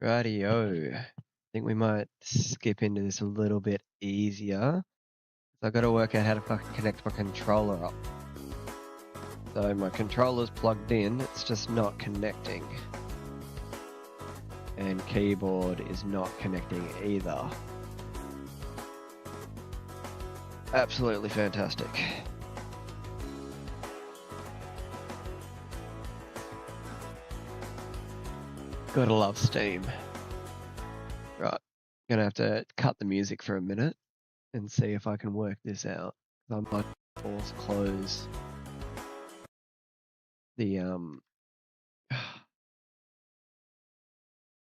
Rightio. I think we might skip into this a little bit easier. I've got to work out how to fucking connect my controller up. So my controller's plugged in, it's just not connecting. And keyboard is not connecting either. Absolutely fantastic. Gotta love Steam. Right, gonna have to cut the music for a minute and see if I can work this out. I might force close the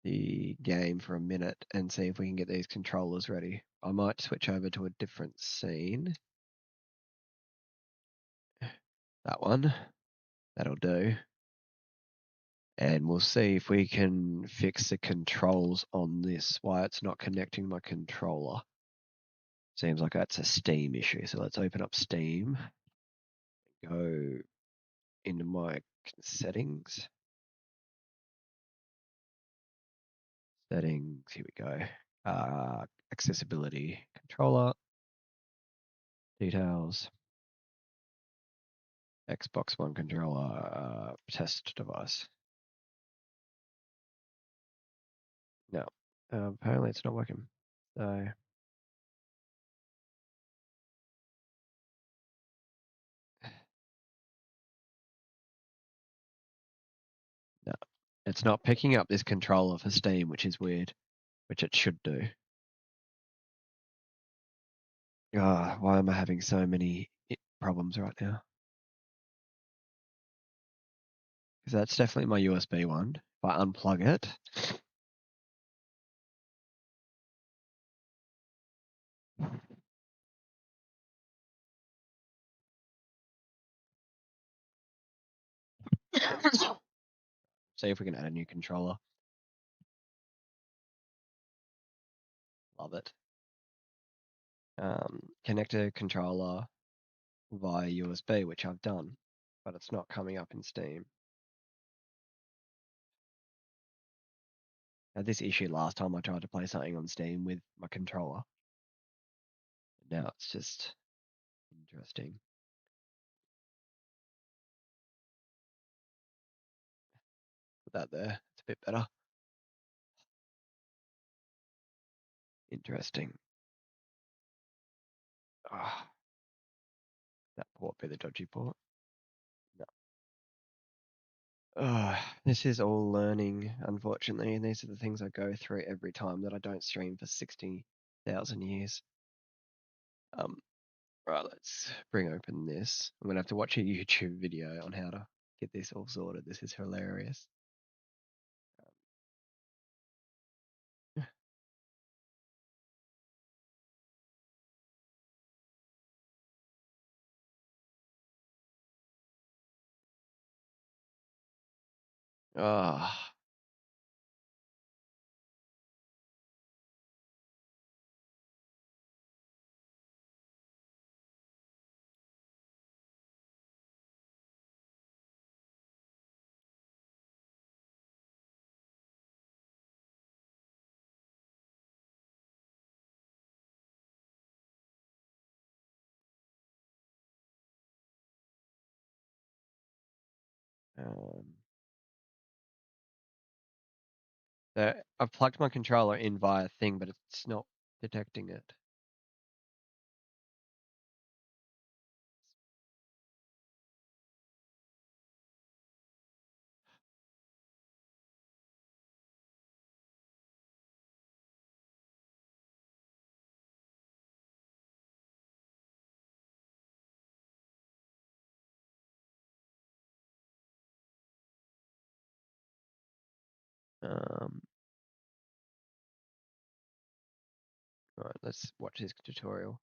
the game for a minute and see if we can get these controllers ready. I might switch over to a different scene. That one. That'll do. And we'll see if we can fix the controls on this, why it's not connecting my controller. Seems like that's a Steam issue. So let's open up Steam. Go into my settings. Settings, here we go. Accessibility, controller, details, Xbox One controller, test device. No, apparently it's not working. So no, it's not picking up this controller for Steam, which is weird, which it should do. Why am I having so many problems right now? Because that's definitely my USB one. If I unplug it, see if we can add a new controller. Love it. Connect a controller via USB, which I've done, but it's not coming up in Steam. I had this issue last time I tried to play something on Steam with my controller. Now it's just interesting. Put that there. It's a bit better. Interesting. That port be the dodgy port. No. This is all learning, unfortunately, and these are the things I go through every time that I don't stream for 60,000 years. Right, let's bring open this. I'm gonna have to watch a YouTube video on how to get this all sorted. This is hilarious. Ah. So I've plugged my controller in via thing, but it's not detecting it. Right, let's watch this tutorial.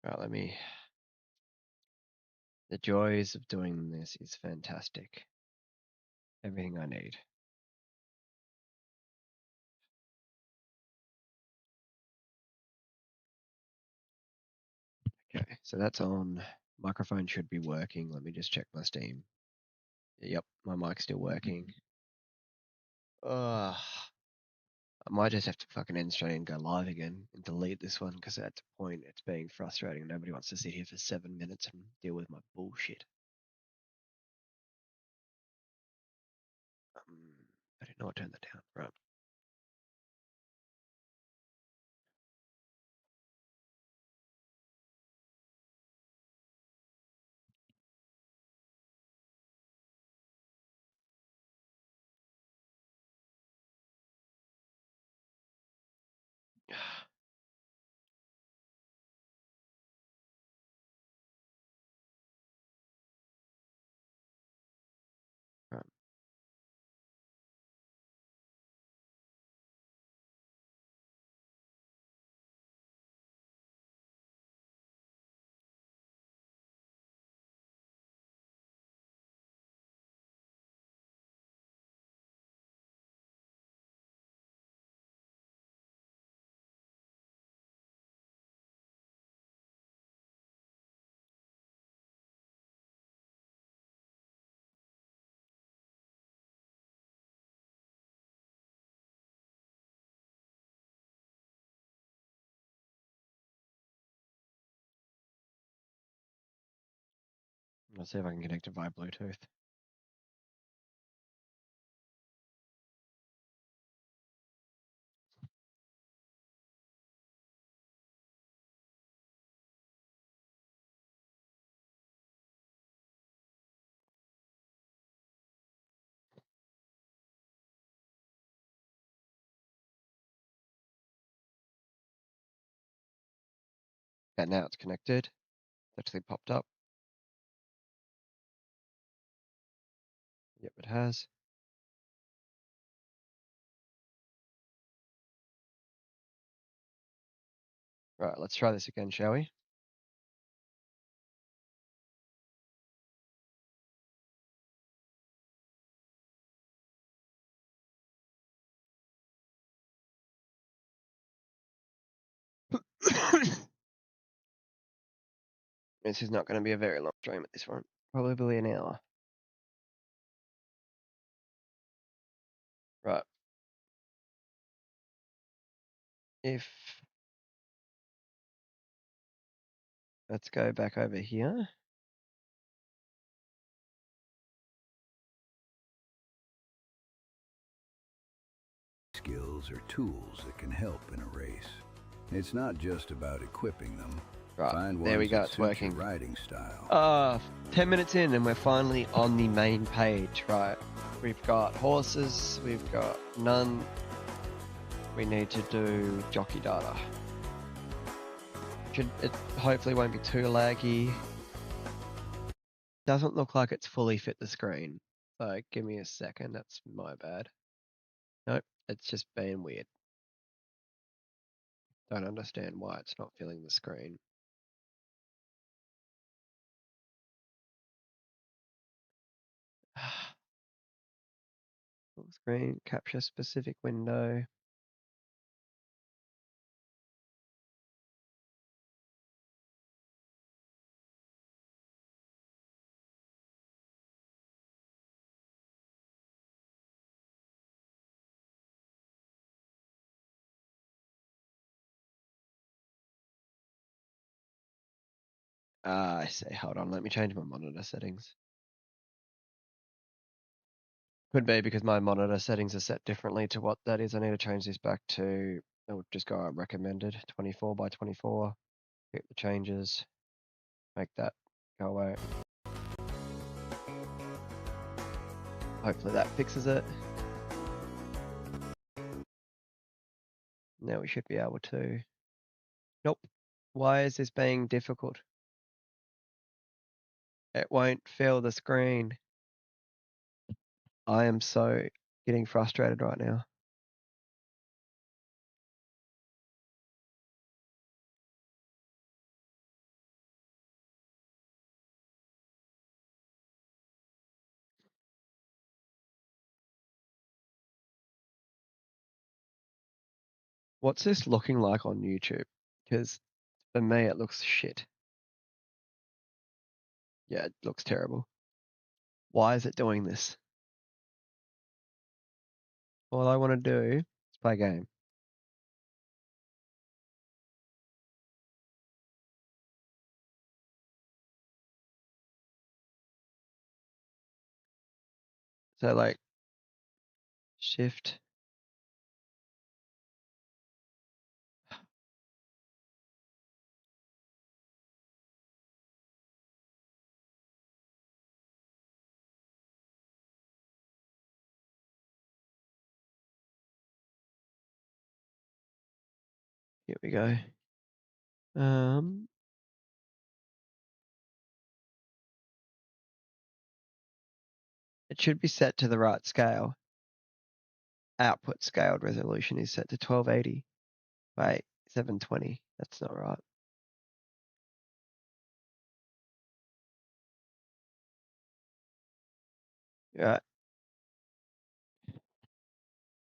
Right, let me. The joys of doing this is fantastic. Everything I need. Okay, so that's on. Microphone should be working. Let me just check my Steam. Yep, my mic's still working. I might just have to fucking end straight and go live again and delete this one because at the point it's being frustrating. Nobody wants to sit here for 7 minutes and deal with my bullshit. I did not turn that down. Right. Right. Let's see if I can connect it via Bluetooth. And now it's connected. It's actually popped up. Yep, it has. Right, let's try this again, shall we? This is not going to be a very long stream at this point. Probably an hour. Right. If let's go back over here. Skills or tools that can help in a race. It's not just about equipping them. Right, Find there we ones go, that it's suit your working. riding style. 10 minutes in and we're finally on the main page, right? We've got horses, we've got none. We need to do jockey data. It hopefully won't be too laggy. Doesn't look like it's fully fit the screen. So give me a second, that's my bad. Nope, it's just being weird. Don't understand why it's not filling the screen. Full screen, capture specific window. I see, hold on, let me change my monitor settings. Could be because my monitor settings are set differently to what that is. I need to change this back to, I'll just go recommended, 24 by 24. Get the changes, make that go away. Hopefully that fixes it. Now we should be able to. Nope. Why is this being difficult? It won't fill the screen. I am so getting frustrated right now. What's this looking like on YouTube? Because for me, it looks shit. Yeah, it looks terrible. Why is it doing this? All I want to do is play a game. So like, shift. Here we go. It should be set to the right scale. Output scaled resolution is set to 1280 by 720. That's not right. Right.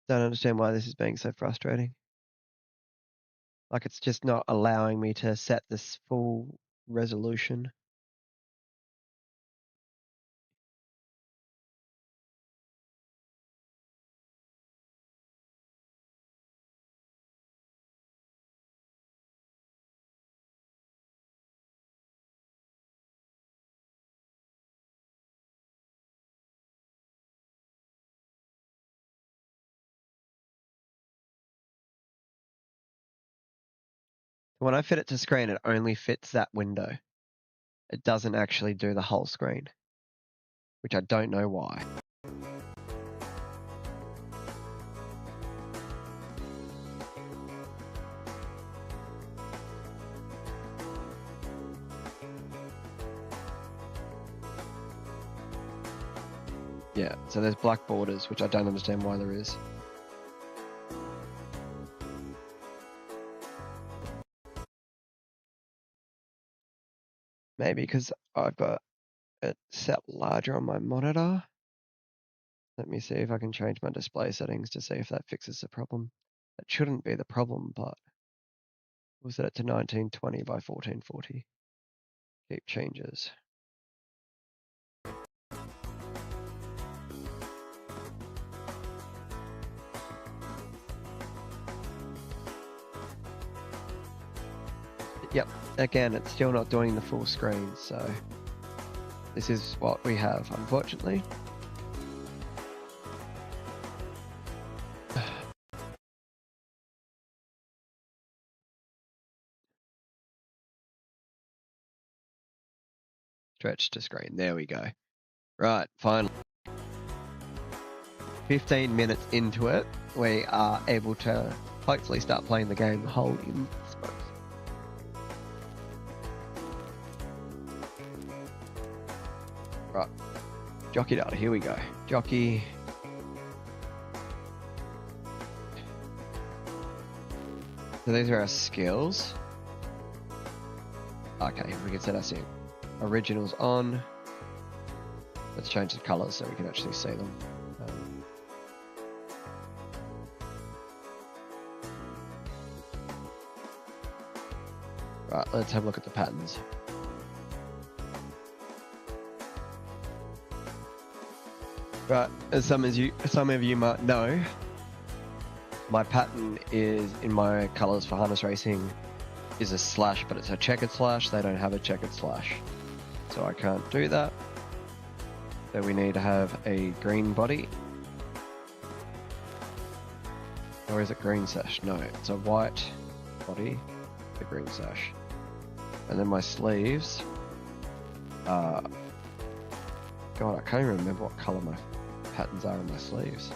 Don't understand why this is being so frustrating. Like it's just not allowing me to set this full resolution. When I fit it to screen, it only fits that window. It doesn't actually do the whole screen, which I don't know why. Yeah, so there's black borders, which I don't understand why there is. Maybe because I've got it set larger on my monitor. Let me see if I can change my display settings to see if that fixes the problem. That shouldn't be the problem, but we'll set it to 1920 by 1440. Keep changes. Yep, again, it's still not doing the full screen, so this is what we have, unfortunately. Stretch to screen, there we go. Right, finally. 15 minutes into it, we are able to hopefully start playing the game whole in spokes. Right, jockey data, here we go. Jockey. So these are our skills. Okay, we can set our sim. Originals on. Let's change the colors so we can actually see them. Right, let's have a look at the patterns. Right, as some of you might know, my pattern is in my colors for harness racing is a slash, but it's a checkered slash. They don't have a checkered slash, so I can't do that. So we need to have a green body. Or is it green sash? No, it's a white body, the green sash. And then my sleeves, God, I can't even remember what color my patterns are on my sleeves.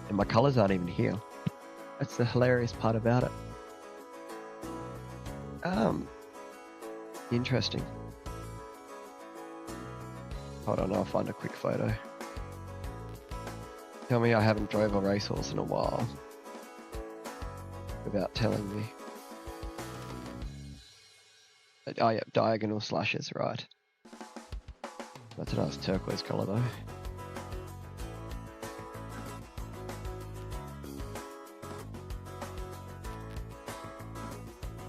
And my colors aren't even here. That's the hilarious part about it. Interesting. Hold on, I'll find a quick photo. Tell me I haven't drove a racehorse in a while without telling me. Oh yeah, diagonal slashes, right. That's a nice turquoise colour though.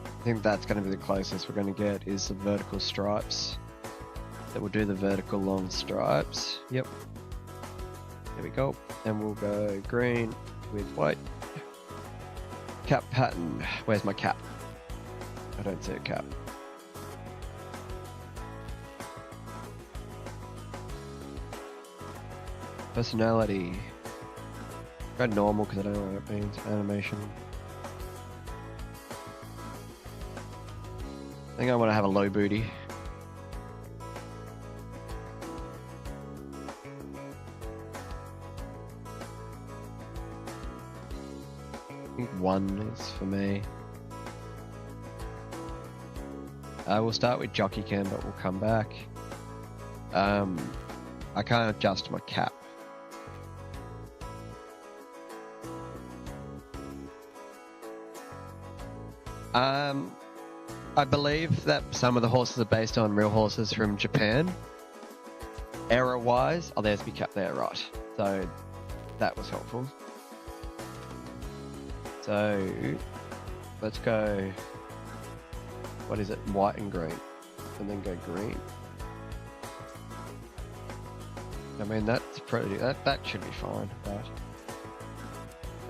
I think that's going to be the closest we're going to get is the vertical stripes. That will do the vertical long stripes. Yep. There we go. And we'll go green with white. Cap pattern. Where's my cap? I don't see a cap. Personality. Go normal because I don't know what it means. Animation. I think I want to have a low booty. I think 1 is for me. We'll start with jockey cam, but we'll come back. I can't adjust my cap. I believe that some of the horses are based on real horses from Japan. Error-wise, oh, there's me cap there, right. So, that was helpful. So, let's go, what is it, white and green, and then go green. I mean, that's pretty, that should be fine,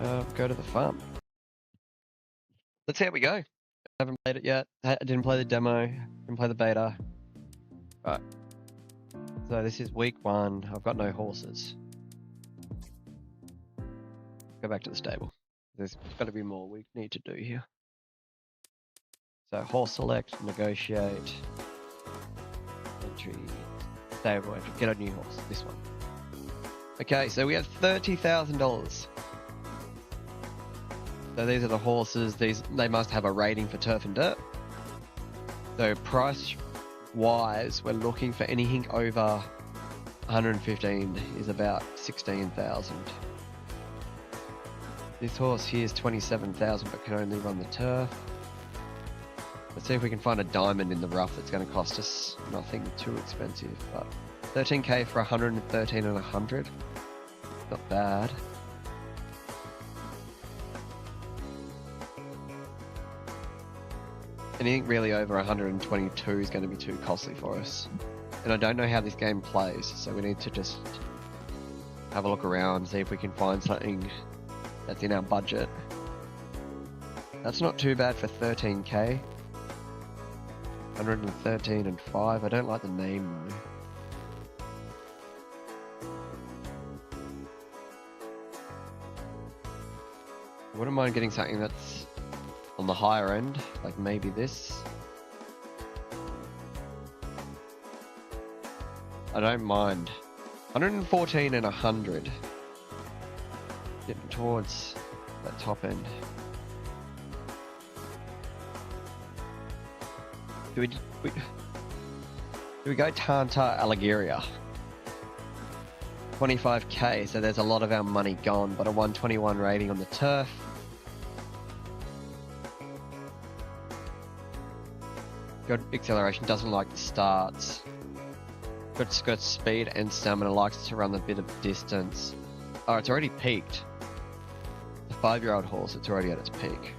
right? Go to the farm. Let's see how we go. I haven't played it yet. I didn't play the demo, didn't play the beta. Right. So this is week 1. I've got no horses. Go back to the stable. There's got to be more we need to do here. So horse select, negotiate, entry, stable entry, get a new horse, this one. Okay, so we have $30,000. So these are the horses, they must have a rating for turf and dirt. So price wise, we're looking for anything over 115 is about 16,000. This horse here is 27,000 but can only run the turf. Let's see if we can find a diamond in the rough that's going to cost us nothing too expensive, but 13k for 113 and 100. Not bad. Anything really over 122 is going to be too costly for us. And I don't know how this game plays, so we need to just have a look around, see if we can find something that's in our budget. That's not too bad for 13k. 113 and 5. I don't like the name though. I wouldn't mind getting something that's on the higher end, like maybe this. I don't mind. 114 and 100. Getting towards that top end. Do we go Tanta Allegoria? 25k, so there's a lot of our money gone, but a 121 rating on the turf. Good acceleration, doesn't like the starts. Good speed and stamina, likes to run a bit of distance. Oh, it's already peaked. The 5-year-old horse, it's already at its peak.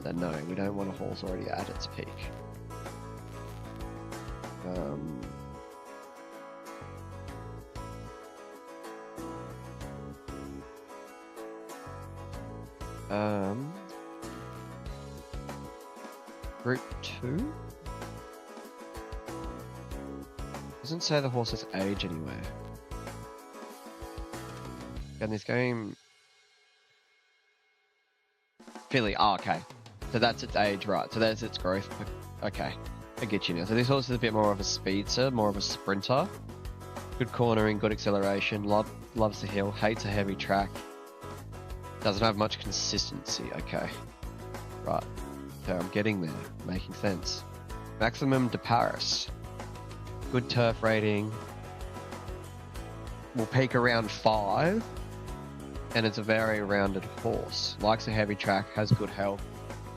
So no, we don't want a horse already at its peak. Group 2? Doesn't say the horse's age anywhere. And this game... Filly, oh, okay. So that's its age, right. So that's its growth. Okay, I get you now. So this horse is a bit more of a speedster, more of a sprinter. Good cornering, good acceleration, loves the hill, hates a heavy track. Doesn't have much consistency, okay. Right, so I'm getting there, making sense. Maximum de Paris. Good turf rating. Will peak around 5. And it's a very rounded horse. Likes a heavy track, has good health,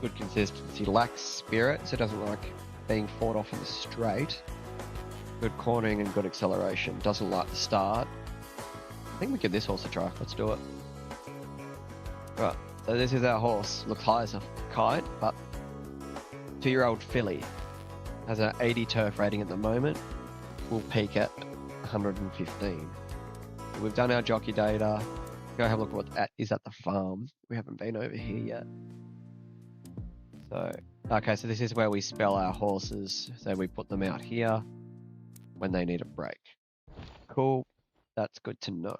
good consistency, lacks spirit, so doesn't like being fought off in the straight. Good cornering and good acceleration. Doesn't like the start. I think we give this horse a try. Let's do it. Right, so this is our horse. Looks high as a kite, but 2-year-old filly. Has an 80 turf rating at the moment. We'll peak at 115. We've done our jockey data. Go have a look at what is at the farm. We haven't been over here yet. So, okay, so this is where we spell our horses. So we put them out here when they need a break. Cool. That's good to know.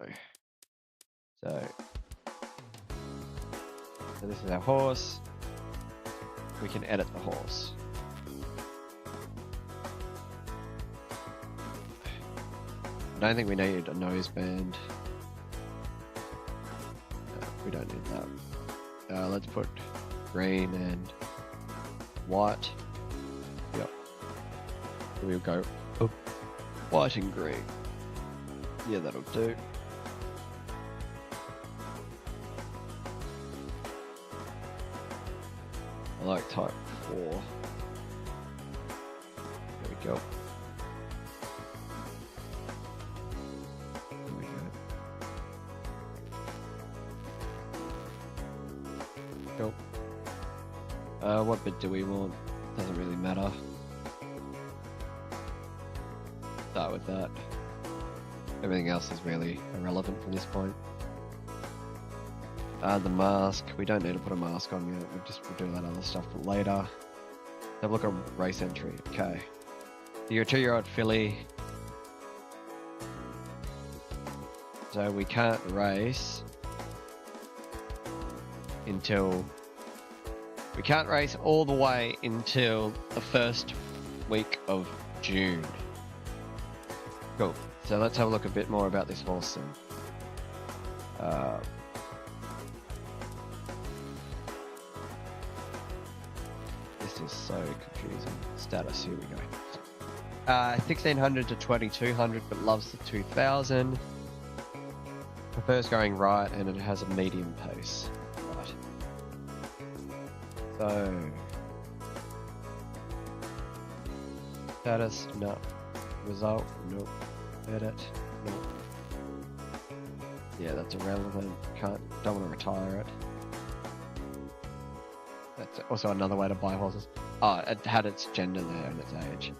So this is our horse. We can edit the horse. I don't think we need a noseband. No, we don't need that. Let's put green and white. Yep. We'll go white and green. Yeah, that'll do. I like type 4. There we go. There we go. Cool. What bit do we want? Doesn't really matter. Start with that. Everything else is really irrelevant from this point. The mask, we don't need to put a mask on yet, we'll do that other stuff later. Have a look at race entry, okay. You're a 2-year-old filly. So we can't race until... We can't race all the way until the first week of June. Cool. So let's have a look a bit more about this horse then. This is so confusing. Status, here we go. 1600 to 2200, but loves the 2000. Prefers going right, and it has a medium pace. Right. So... Status, no. Result, nope. Edit, nope. Yeah, that's irrelevant. Don't want to retire it. That's also another way to buy horses. Oh, it had its gender there and its age.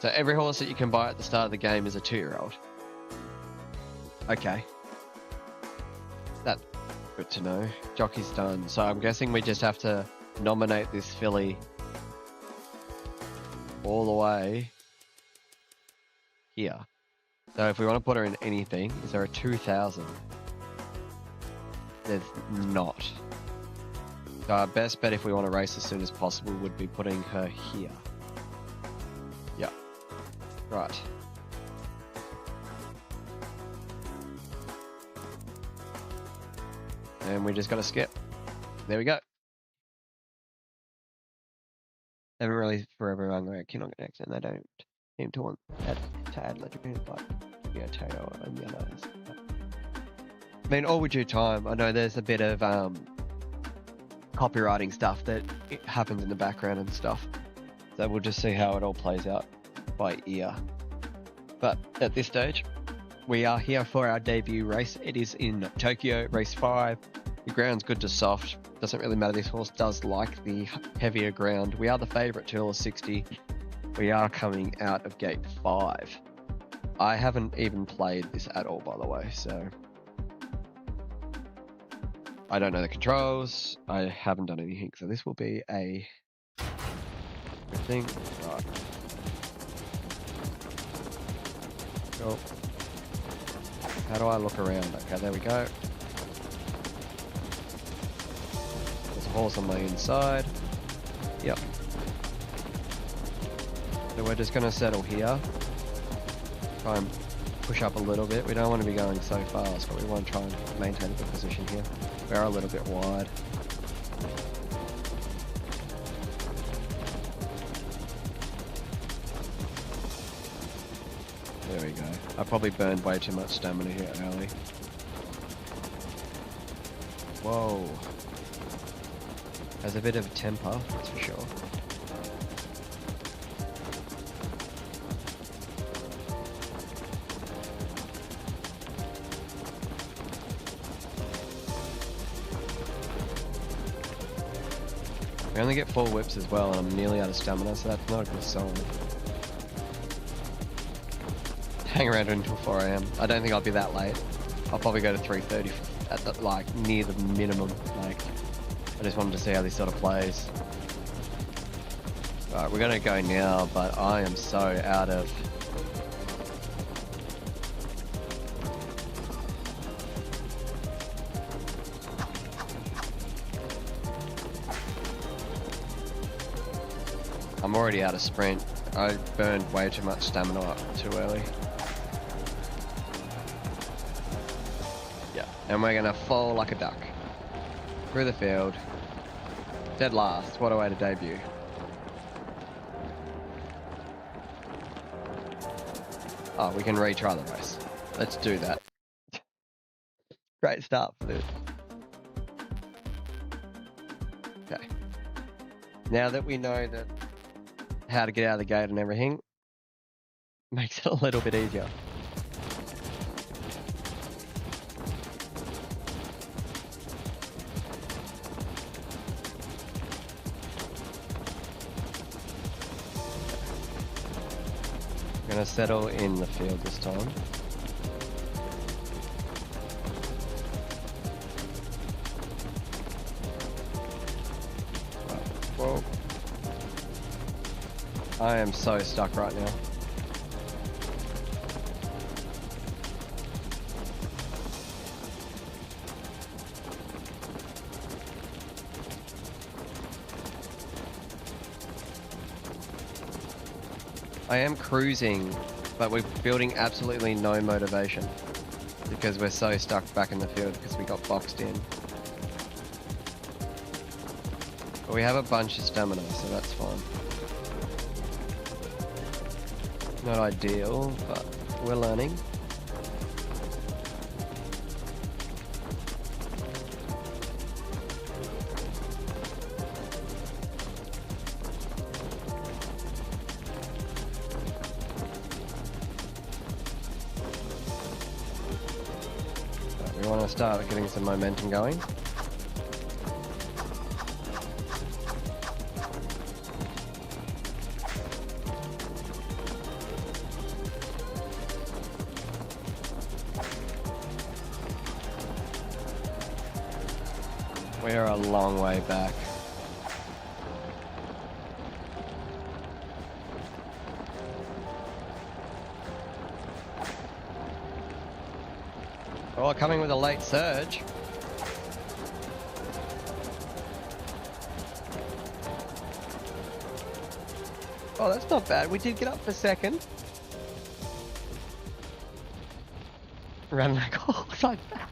So every horse that you can buy at the start of the game is a 2-year-old. Okay. That's good to know. Jockey's done. So I'm guessing we just have to nominate this filly all the way here. So if we want to put her in anything, is there a 2000? There's not. So our best bet if we want to race as soon as possible would be putting her here. Yeah. Right. And we just got to skip. There we go. Haven't really forever on the King on X, and they don't seem to want to add legendary, but yeah, Tato and the others. I mean, all with due time. I know there's a bit of copywriting stuff that happens in the background and stuff. So we'll just see how it all plays out by ear. But at this stage, we are here for our debut race. It is in Tokyo, race 5. The ground's good to soft. Doesn't really matter. This horse does like the heavier ground. We are the favourite, $2.60. We are coming out of gate 5. I haven't even played this at all, by the way, so I don't know the controls. I haven't done anything, so this will be a good thing. Right. Cool. How do I look around? Okay, there we go. There's a horse on my inside. Yep. So we're just going to settle here. Try and push up a little bit. We don't want to be going so fast, but we want to try and maintain a good position here. We are a little bit wide. There we go. I probably burned way too much stamina here early. Whoa. Has a bit of temper, that's for sure. We only get 4 whips as well, and I'm nearly out of stamina, so that's not a good sign. Hang around until 4 AM. I don't think I'll be that late. I'll probably go to 3:30 at the, like, near the minimum. Like, I just wanted to see how this sort of plays. Alright, we're gonna go now, but I am so out of... I'm already out of sprint. I burned way too much stamina up too early. Yeah, and we're gonna fall like a duck. Through the field. Dead last. What a way to debut. Oh, we can retry the race. Let's do that. Great start for this. Okay. Now that we know that how to get out of the gate and everything, makes it a little bit easier. I'm gonna settle in the field this time. Whoa. I am so stuck right now. I am cruising, but we're building absolutely no motivation because we're so stuck back in the field because we got boxed in. But we have a bunch of stamina, so that's fine. Not ideal, but we're learning. We want to start getting some momentum going. We're a long way back. Oh, coming with a late surge. Oh, that's not bad. We did get up for second. Ran like horse like that.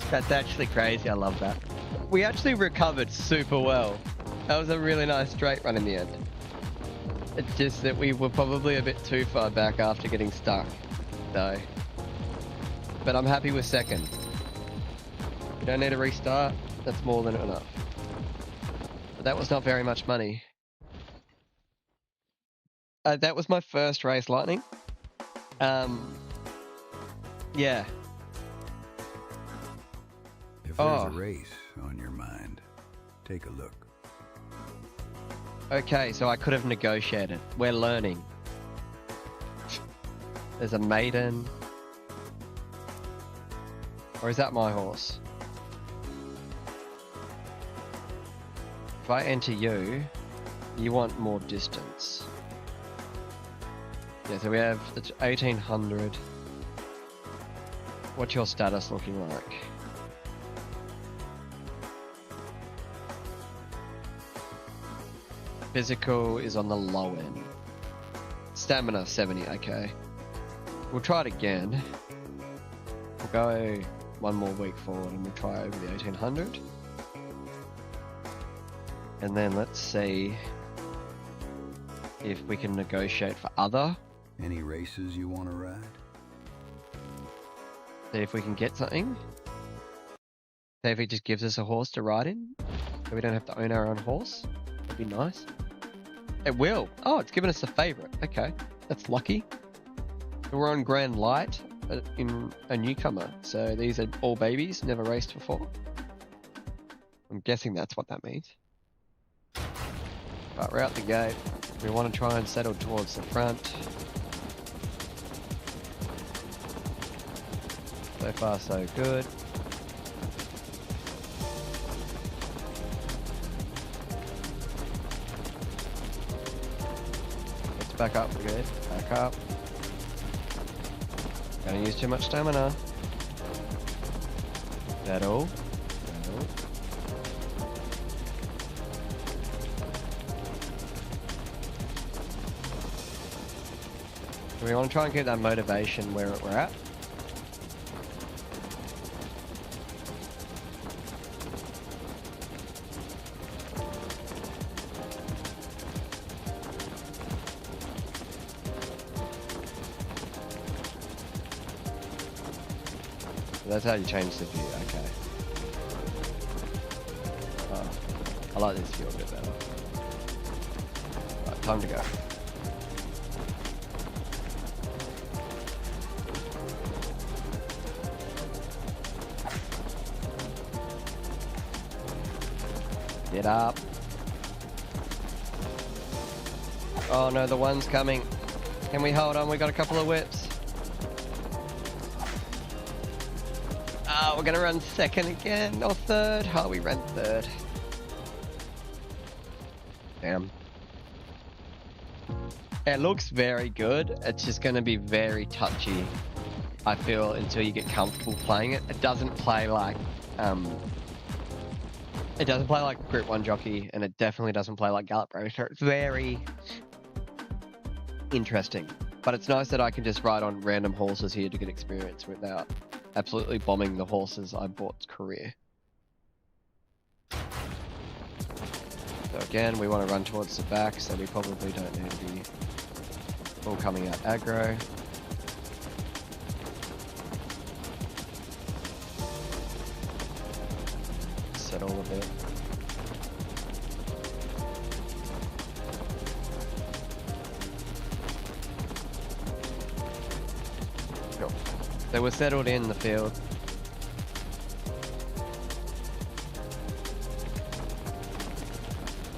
That's actually crazy. I love that. We actually recovered super well. That was a really nice straight run in the end. It's just that we were probably a bit too far back after getting stuck, though. But I'm happy with second. We don't need a restart. That's more than enough. But that was not very much money. That was my first race, Lightning. Yeah. If there's a race on your mind, take a look. Okay, so I could have negotiated. We're learning. There's a maiden. Or is that my horse? If I enter you, you want more distance. Yeah, so we have the 1800. What's your status looking like? Physical is on the low end. Stamina 70, okay. We'll try it again. We'll go one more week forward and we'll try over the 1800. And then let's see if we can negotiate for other. Any races you want to ride? See if we can get something. See if he just gives us a horse to ride in. So we don't have to own our own horse. That'd be nice. It will. Oh, it's given us a favourite. Okay, that's lucky. We're on Grand Light in a newcomer. So these are all babies, never raced before. I'm guessing that's what that means. But we're out the gate. We want to try and settle towards the front. So far, so good. Let's back up, good. Back up. Gonna use too much stamina. That all? We want to try and keep that motivation where we're at. That's how you change the view, okay. Oh, I like this view a bit better. Right, time to go. Get up. Oh no, the one's coming. Can we hold on? We got a couple of whips. Oh, we're gonna run second again, or third. Oh, we ran third. Damn. It looks very good. It's just gonna be very touchy, I feel, until you get comfortable playing it. It doesn't play like, it doesn't play like Group 1 Jockey, and it definitely doesn't play like Gallop Racer. It's very interesting. But it's nice that I can just ride on random horses here to get experience without absolutely bombing the horses I bought's career. So again, we want to run towards the back, so we probably don't need to be all coming out aggro. Settle a bit. Cool. So we're settled in the field.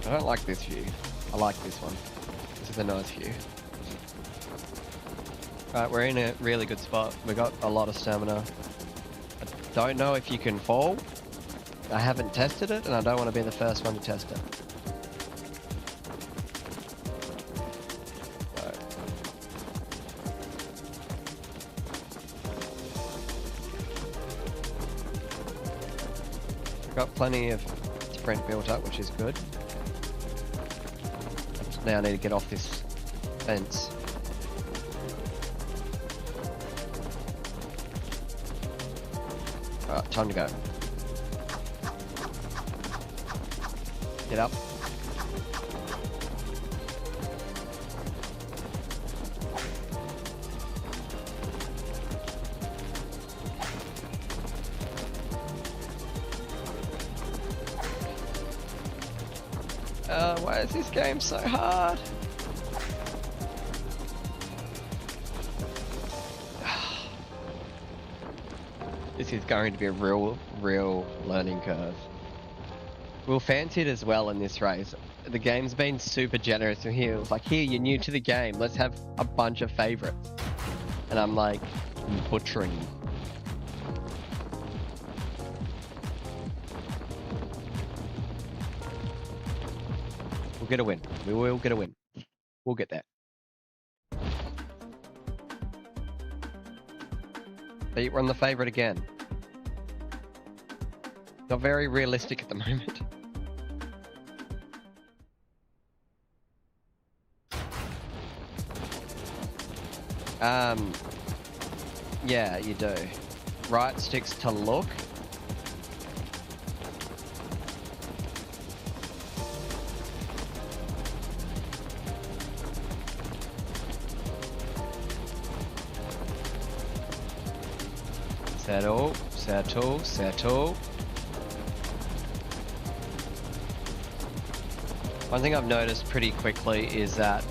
I don't like this view. I like this one. This is a nice view. Alright, we're in a really good spot. We got a lot of stamina. I don't know if you can fall. I haven't tested it, and I don't want to be the first one to test it. Right. We've got plenty of sprint built up, which is good. Now I need to get off this fence. Alright, time to go. Get up. Why is this game so hard? This is going to be a real learning curve. We'll fancy it as well in this race. The game's been super generous in here. It's like, here, you're new to the game. Let's have a bunch of favorites. And I'm like, butchering you. We'll get a win. We will get a win. We'll get that. But we're on the favorite again. Not very realistic at the moment. Yeah, you do. Right sticks to look. Settle, settle, settle. One thing I've noticed pretty quickly is that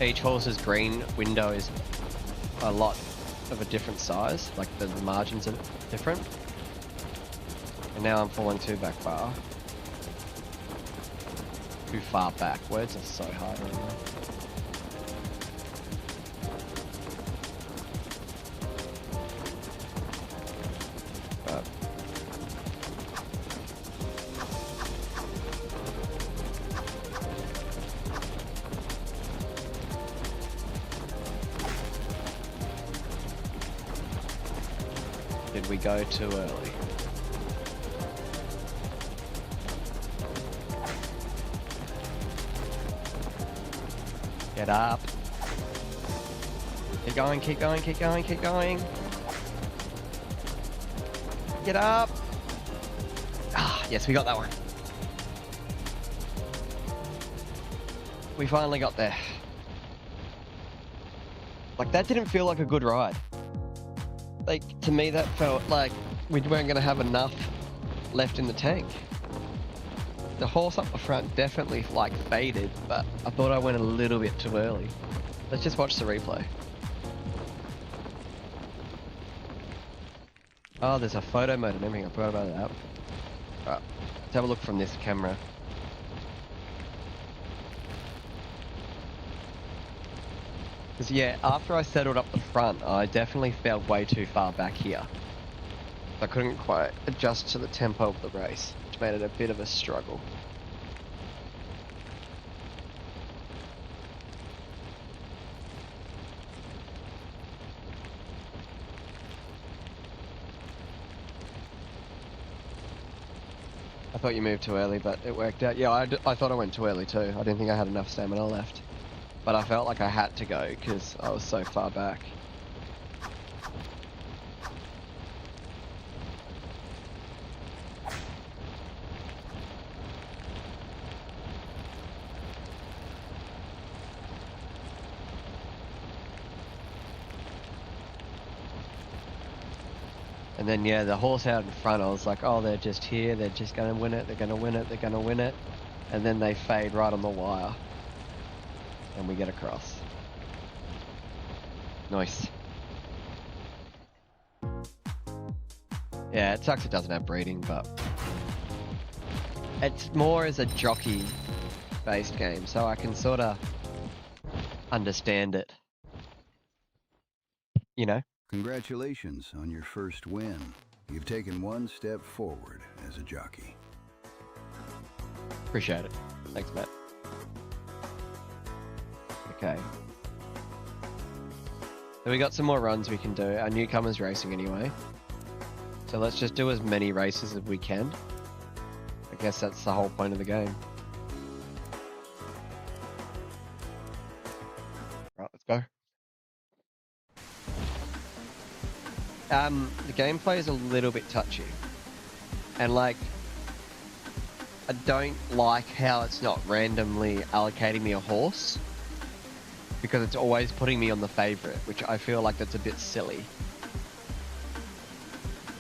each horse's green window is a lot of a different size, like the margins are different. And now I'm falling too back far. too far back. Words are so hard right now. Did we go too early? Get up. Keep going, keep going, keep going, keep going. Get up. Ah, yes, we got that one. We finally got there. Like, that didn't feel like a good ride. Like, to me, that felt like we weren't going to have enough left in the tank. The horse up the front definitely, like, faded, but I thought I went a little bit too early. Let's just watch the replay. Oh, there's a photo mode and everything. I forgot about that. Right, let's have a look from this camera. Because, yeah, after I settled up the front, I definitely fell way too far back here. I couldn't quite adjust to the tempo of the race, which made it a bit of a struggle. I thought you moved too early, but it worked out. Yeah, I thought I went too early too. I didn't think I had enough stamina left. But I felt like I had to go because I was so far back. And then, yeah, the horse out in front, I was like, oh, they're just here, they're just going to win it, they're going to win it, they're going to win it. And then they fade right on the wire. And we get across. Nice. Yeah, it sucks it doesn't have breeding, but it's more as a jockey-based game, so I can sort of understand it. You know? Congratulations on your first win. You've taken one step forward as a jockey. Appreciate it. Thanks, Matt. Okay. So we got some more runs we can do. Our newcomers racing anyway. So let's just do as many races as we can. I guess that's the whole point of the game. Right, let's go. The gameplay is a little bit touchy. And like, I don't like how it's not randomly allocating me a horse. Because it's always putting me on the favourite, which I feel like that's a bit silly.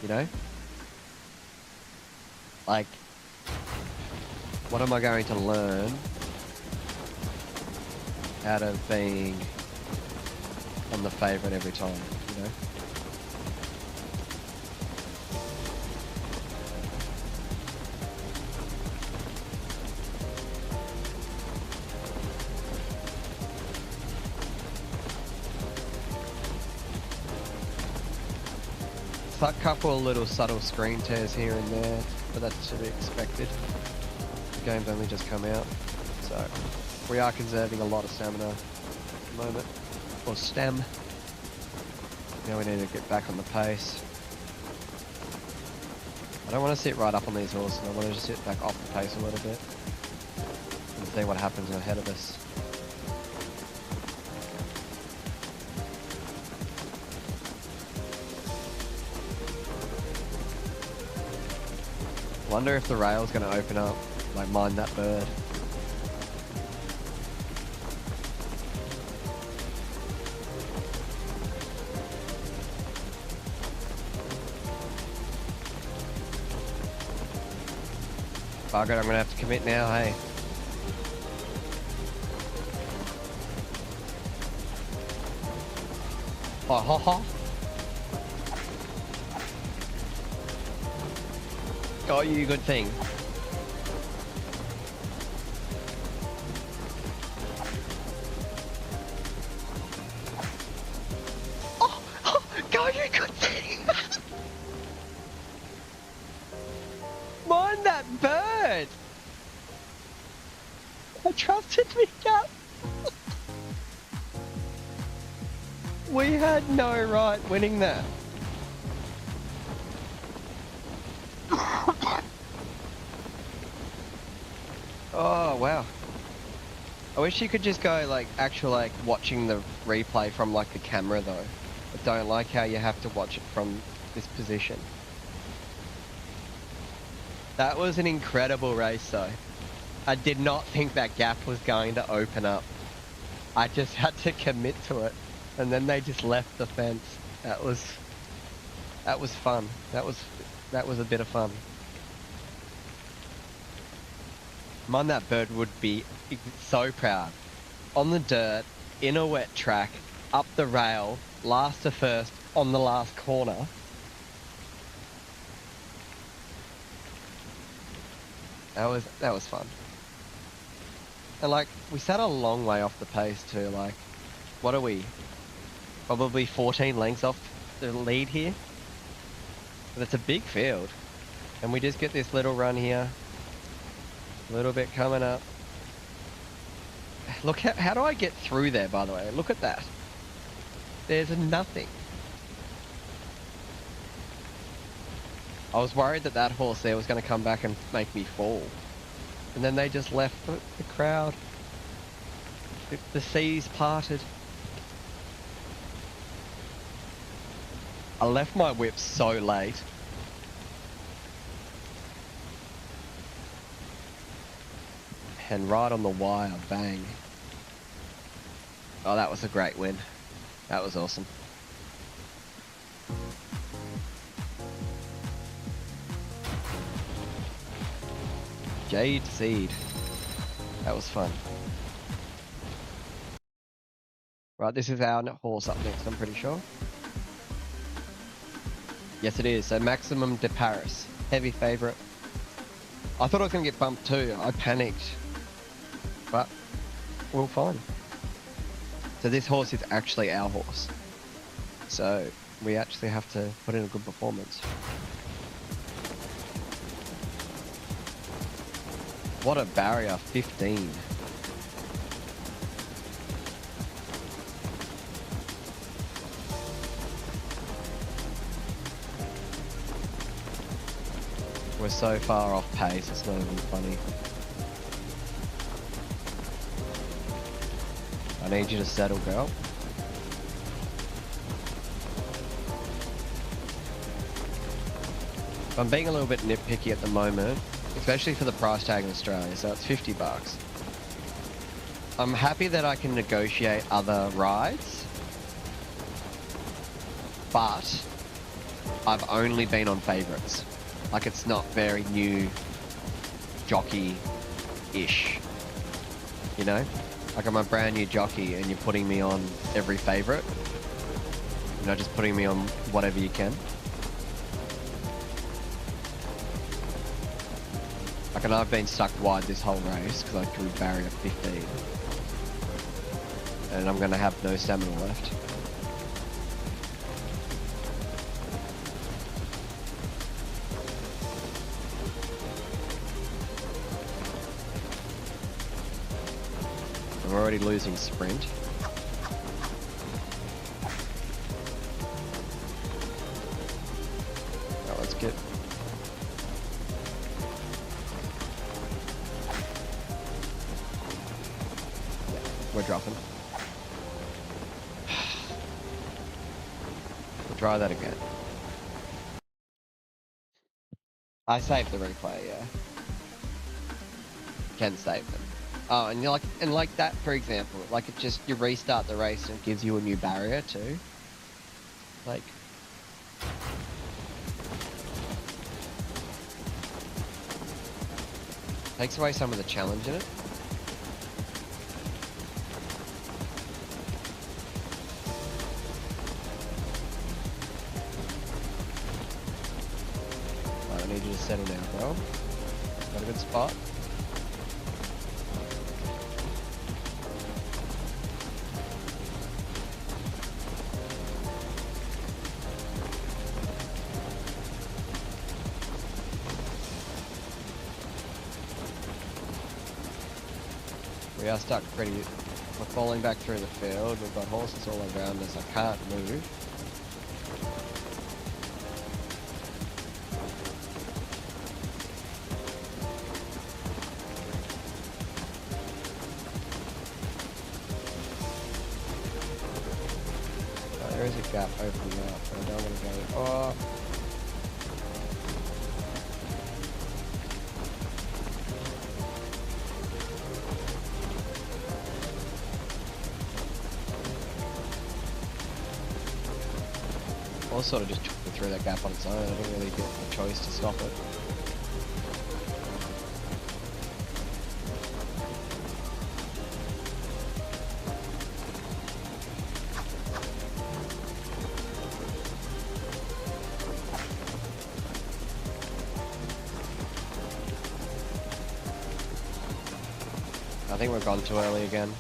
You know? Like, what am I going to learn out of being on the favourite every time, you know? A couple of little subtle screen tears here and there, but that's to be expected. The game's only just come out, so we are conserving a lot of stamina at the moment, or stem. Now we need to get back on the pace. I don't want to sit right up on these horses, I want to just sit back off the pace a little bit and see what happens ahead of us. Wonder if the rail's going to open up, like mind that bird. Bugger, I'm going to have to commit now, hey. Oh, ha ha. Got you, good thing. We had no right winning that. Oh, wow. I wish you could just go, like, actual, like, watching the replay from, like, the camera, though. I don't like how you have to watch it from this position. That was an incredible race, though. I did not think that gap was going to open up. I just had to commit to it, and then they just left the fence. That was fun. That was a bit of fun. Man, that bird would be so proud. On the dirt, in a wet track, up the rail, last to first, on the last corner. That was fun. And like, we sat a long way off the pace too, like, what are we? Probably 14 lengths off the lead here? But it's a big field. And we just get this little run here. A little bit coming up. Look, how do I get through there, by the way? Look at that. There's nothing. I was worried that horse there was going to come back and make me fall. And then they just left the crowd. The seas parted. I left my whip so late. And right on the wire, bang. Oh, that was a great win. That was awesome. Jade Seed. That was fun. Right, this is our horse up next, I'm pretty sure. Yes, it is. So Maximum de Paris. Heavy favourite. I thought I was going to get bumped too. I panicked. But we're fine. So this horse is actually our horse. So we actually have to put in a good performance. What a barrier, 15. We're so far off pace, it's not even funny. I need you to settle, girl. I'm being a little bit nitpicky at the moment, especially for the price tag in Australia, so it's 50 bucks. I'm happy that I can negotiate other rides, but I've only been on favourites. Like, it's not very new jockey-ish, you know? Like, I'm a brand new jockey and you're putting me on every favourite. You're not just putting me on whatever you can. Like, and I've been stuck wide this whole race because I drew barrier 15. And I'm going to have no stamina left. I'm already losing sprint. Oh, let's get... Yeah, we're dropping. We'll try that again. I saved the replay, yeah. Can save them. Oh, and you're like that, for example, like it just, you restart the race and it gives you a new barrier too. Like, takes away some of the challenge in it. Right, I need you to settle down, bro. Got a good spot. We are stuck pretty We're falling back through the field. We've got horses all around us. I can't move. Oh, there is a gap opening up, but I don't want to go. Oh. Sort of just took me through that gap on its own. I didn't really get a choice to stop it. I think we've gone too early again.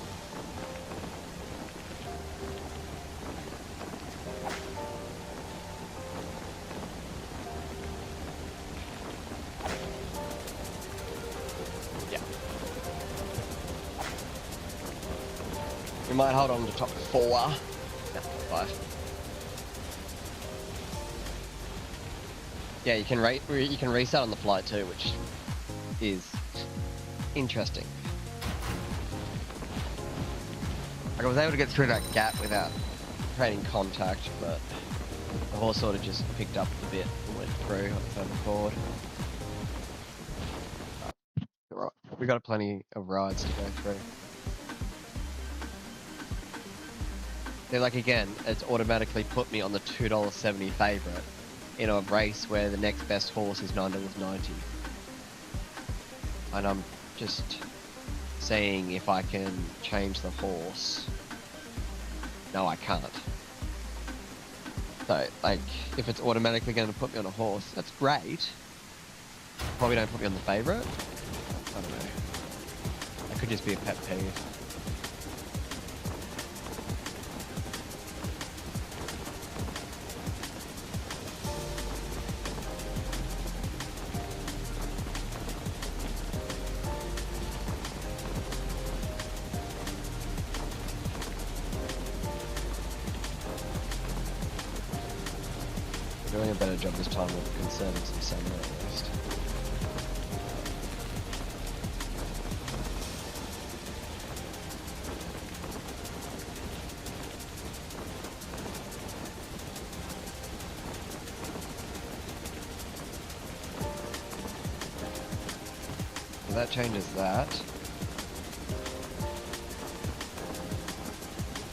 We might hold on to top 4. No, 5. Yeah, you can reset on the flight too, which is interesting. Like I was able to get through that gap without creating contact, but the horse sort of just picked up a bit and went through on its own accord. Right, we got plenty of rides to go through. Then, like again, it's automatically put me on the $2.70 favourite in a race where the next best horse is $9.90. And I'm just seeing if I can change the horse. No, I can't. So, like, if it's automatically going to put me on a horse, that's great. Probably don't put me on the favourite. I don't know. That could just be a pet peeve. Doing a better job this time of conserving some salmon at least. So that changes that.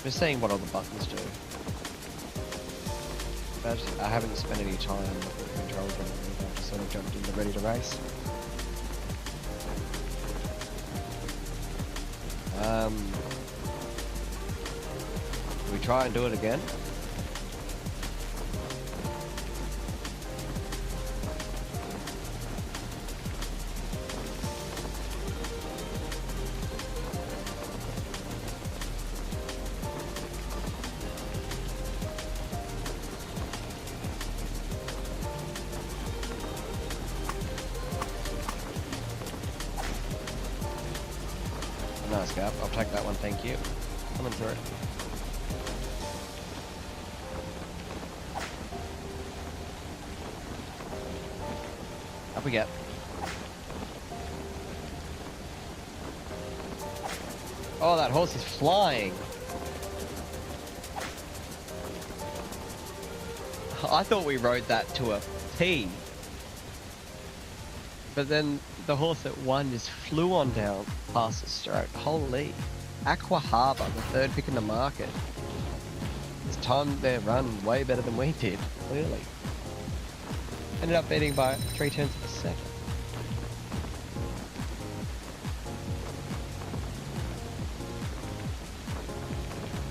Just seeing what all the buttons do. I haven't spent any time with the controls or anything. I've just sort of jumped into ready to race. We try and do it again. Nice gap. I'll take that one, thank you. Coming through. Up we get. Oh, that horse is flying. I thought we rode that to a T. But then the horse that won just flew on down past the stroke. Holy. Aqua Harbour, the third pick in the market. It's timed their run way better than we did, clearly. Ended up beating by 0.3 of a second.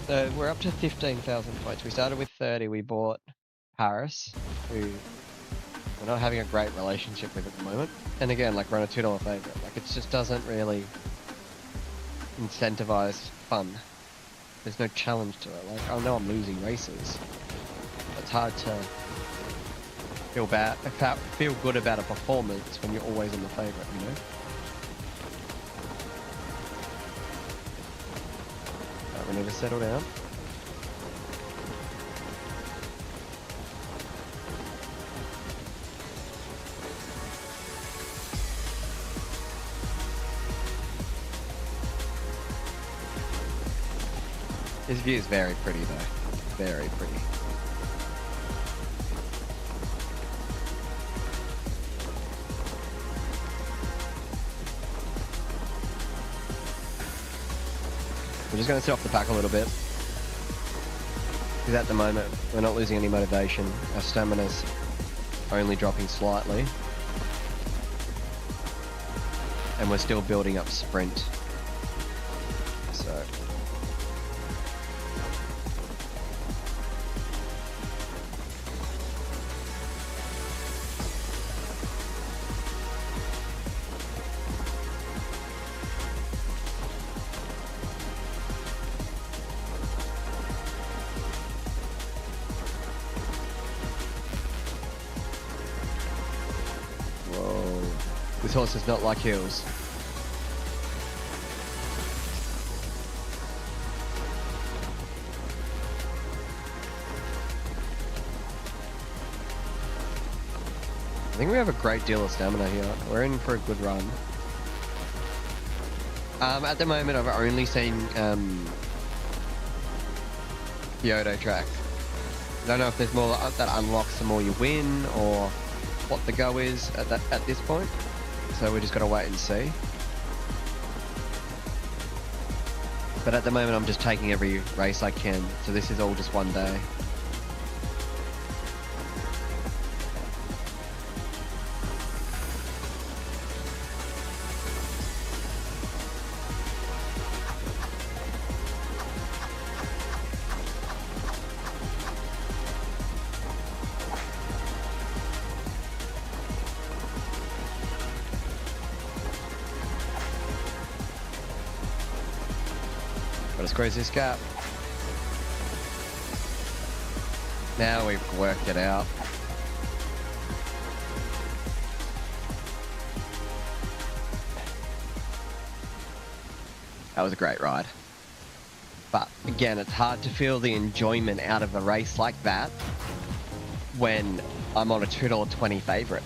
So we're up to 15,000 points. We started with 30. We bought Paris, who we're not having a great relationship with at the moment. And again, like, we're on a $2 favourite. Like, it just doesn't really incentivize fun. There's no challenge to it. Like, I know I'm losing races. It's hard to feel good about a performance when you're always in the favourite, you know? We need to settle down. This view is very pretty though. Very pretty. We're just going to set off the pack a little bit. Because at the moment, we're not losing any motivation. Our stamina's only dropping slightly. And we're still building up sprint. So... This horse does not like hills. I think we have a great deal of stamina here. We're in for a good run. At the moment, I've only seen Kyoto track. I don't know if there's more that unlocks the more you win, or what the go is at this point. So we just got to wait and see. But at the moment I'm just taking every race I can, so this is all just one day. Gotta squeeze this gap. Now we've worked it out. That was a great ride. But again, it's hard to feel the enjoyment out of a race like that when I'm on a $2.20 favourite.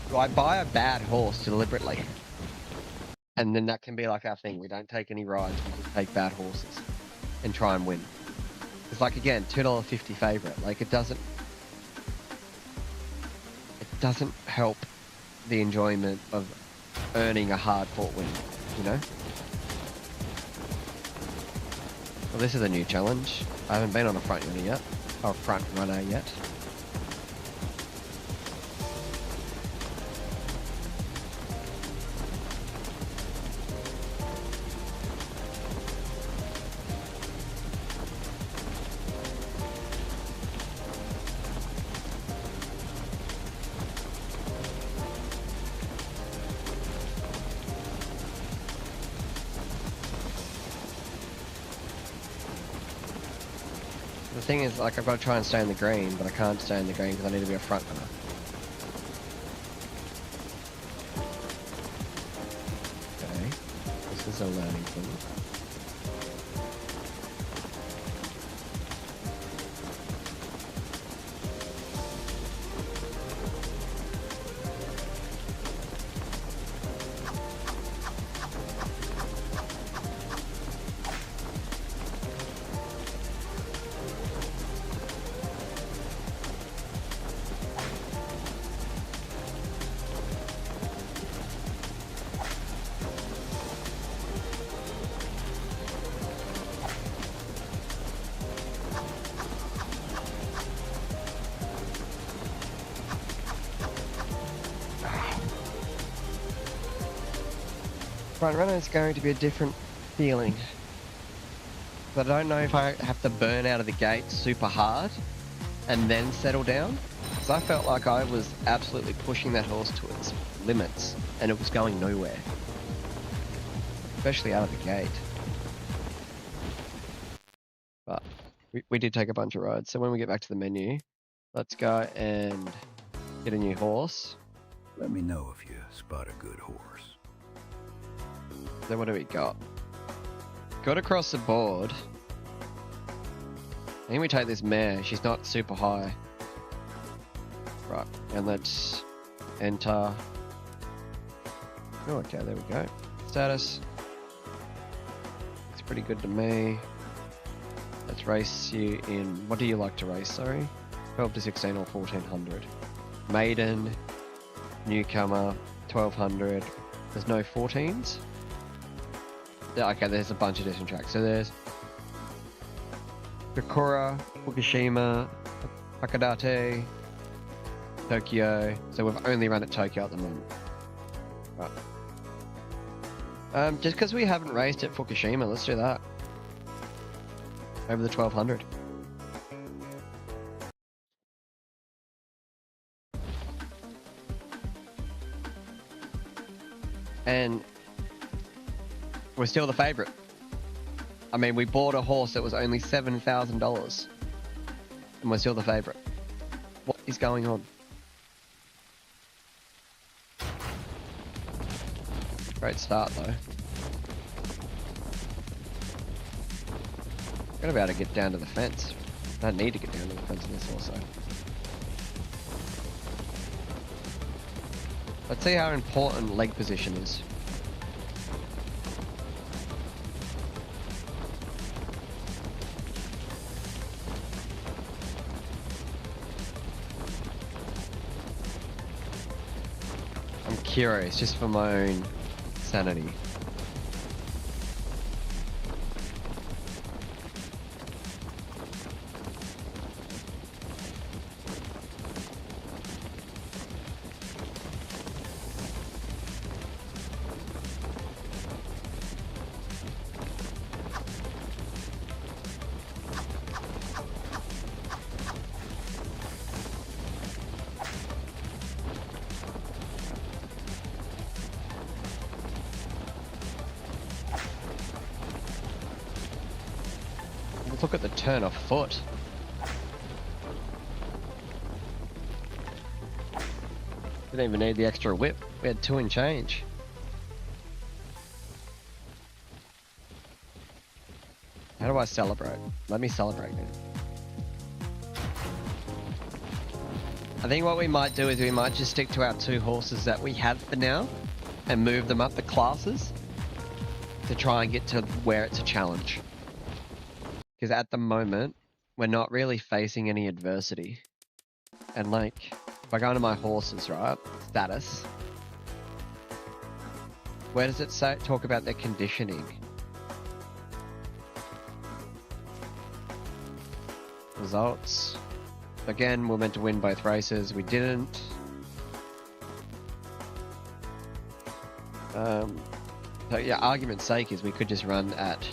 Do I buy a bad horse deliberately? And then that can be like our thing. We don't take any rides, we just take bad horses and try and win. It's like, again, $2.50 favourite. Like, it doesn't help the enjoyment of earning a hard-fought win, you know? Well, this is a new challenge. I haven't been on a front runner yet, or a front runner yet. The thing is, like, I've got to try and stay in the green, but I can't stay in the green because I need to be a front runner. Okay, this is a learning thing. Front runner is going to be a different feeling. But I don't know if I have to burn out of the gate super hard and then settle down. Because I felt like I was absolutely pushing that horse to its limits and it was going nowhere. Especially out of the gate. But we did take a bunch of rides. So when we get back to the menu, let's go and get a new horse. Let me know if you spot a good horse. Then what do we got? good across the board. I think we take this mare. She's not super high. Right, and let's enter. Oh, okay, there we go. Status. Looks pretty good to me. Let's race you in. What do you like to race, sorry? 12 to 16 or 1400. Maiden, newcomer, 1200. There's no 14s? Yeah, okay, there's a bunch of different tracks. So there's Kokura, Fukushima, Hakodate, Tokyo. So we've only run at Tokyo at the moment. Right. Just because we haven't raced at Fukushima, let's do that. Over the 1200. And we're still the favorite. I mean, we bought a horse that was only $7,000 and we're still the favorite. What is going on? Great start though. Gotta be able to get down to the fence. I need to get down to the fence in this also. Let's see how important leg position is. I'm curious, just for my own sanity. Look at the turn of foot. Didn't even need the extra whip. We had 2 and change. How do I celebrate? Let me celebrate then. I think what we might do is we might just stick to our 2 horses that we have for now and move them up the classes to try and get to where it's a challenge. Because at the moment, we're not really facing any adversity. And like, if I go into my horses, right, status, where does it say, talk about their conditioning? Results. Again, we're meant to win both races. We didn't. So yeah, argument's sake is we could just run at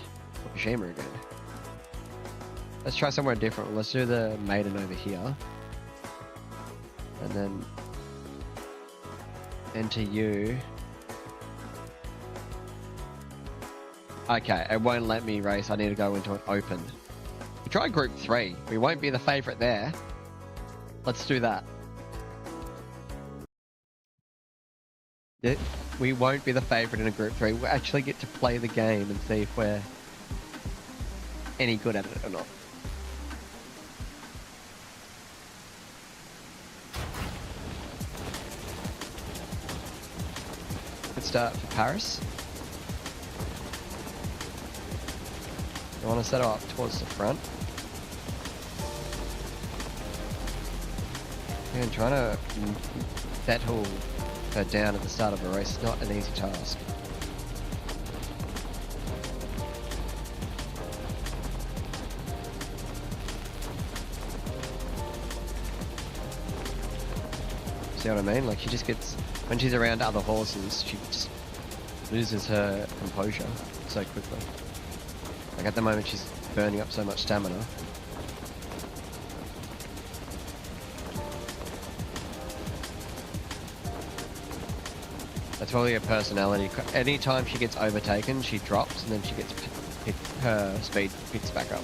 Fukushima again. Let's try somewhere different. Let's do the maiden over here. And then enter you. Okay, it won't let me race. I need to go into an open. We try group 3. We won't be the favorite there. Let's do that. We won't be the favorite in a group 3. We'll actually get to play the game and see if we're any good at it or not. Good start for Paris. I want to set her up towards the front. And trying to settle her down at the start of a race is not an easy task. See what I mean? Like, she just gets, when she's around other horses, she just loses her composure so quickly. Like, at the moment she's burning up so much stamina. That's probably her personality. Anytime she gets overtaken, she drops and then she gets her speed picks back up.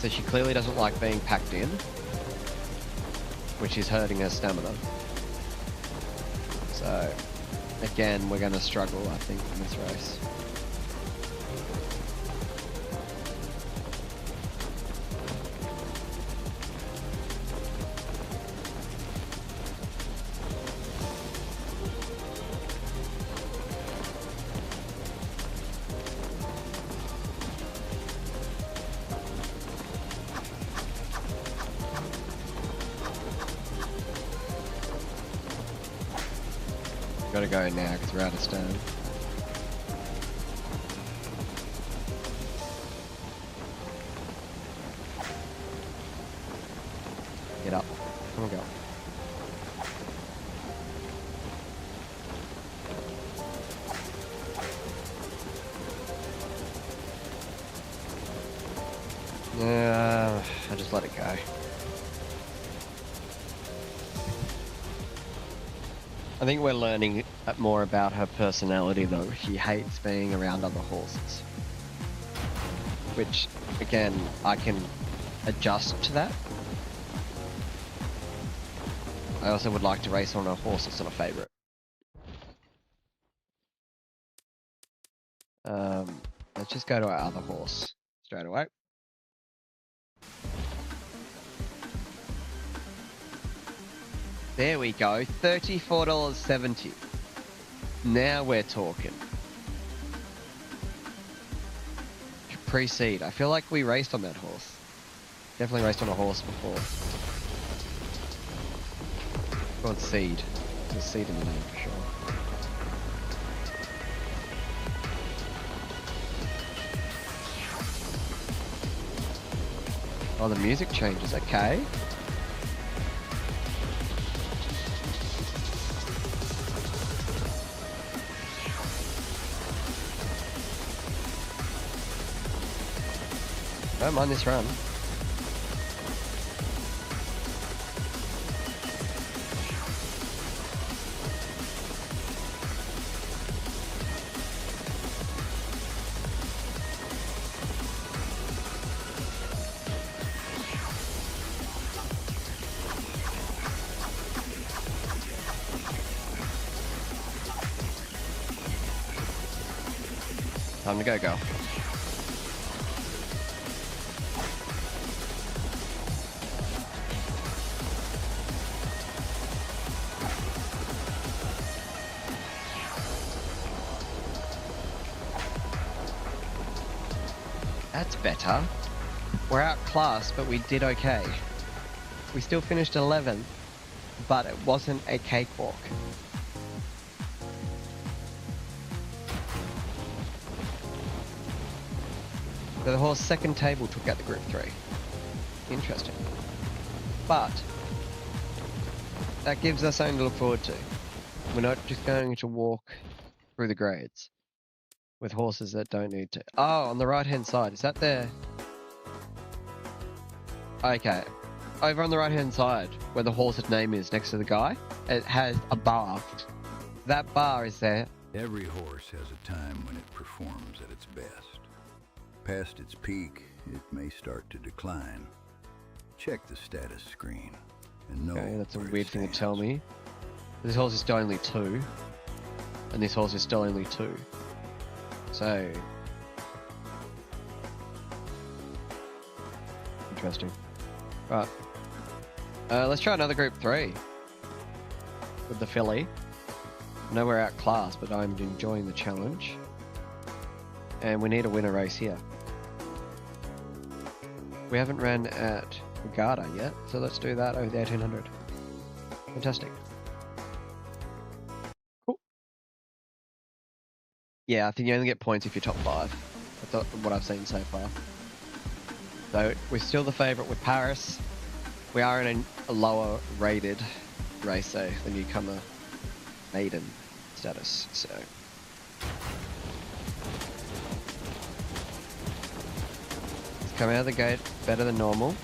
So she clearly doesn't like being packed in, which is hurting her stamina. So, again, we're going to struggle, I think, in this race. gotta go now because we're out of stone. Get up. Come on, go. I just let it go. I think we're learning more about her personality though. She hates being around other horses. Which, again, I can adjust to that. I also would like to race on a horse that's not a favourite. Let's just go to our other horse straight away. There we go, $34.70. Now we're talking. Pre-seed. I feel like we raced on that horse. Definitely raced on a horse before. Go on seed. There's seed in the name for sure. Oh, the music changes. Okay. Don't mind this run. Time to go. That's better. We're outclassed, but we did okay. We still finished 11th, but it wasn't a cakewalk. So the horse second table took out the group 3. Interesting. But that gives us something to look forward to. We're not just going to walk through the grades with horses that don't need to. Oh, on the right hand side, is that there? Okay. Over on the right hand side, where the horse's name is next to the guy, it has a bar. That bar is there. Every horse has a time when it performs at its best. Past its peak, it may start to decline. Check the status screen and know. Okay, that's a where it weird thing to stands. tell me. This horse is still only 2. And this horse is still only 2. So... interesting. Right. Let's try another group 3. With the filly. I know we're outclassed, but I'm enjoying the challenge. And we need a winner race here. We haven't ran at Regatta yet, so let's do that over the 1800. Fantastic. Cool. Yeah, I think you only get points if you're top 5. That's what I've seen so far. So we're still the favourite with Paris. We are in a lower rated race, so the newcomer maiden status. So let's come out of the gate better than normal.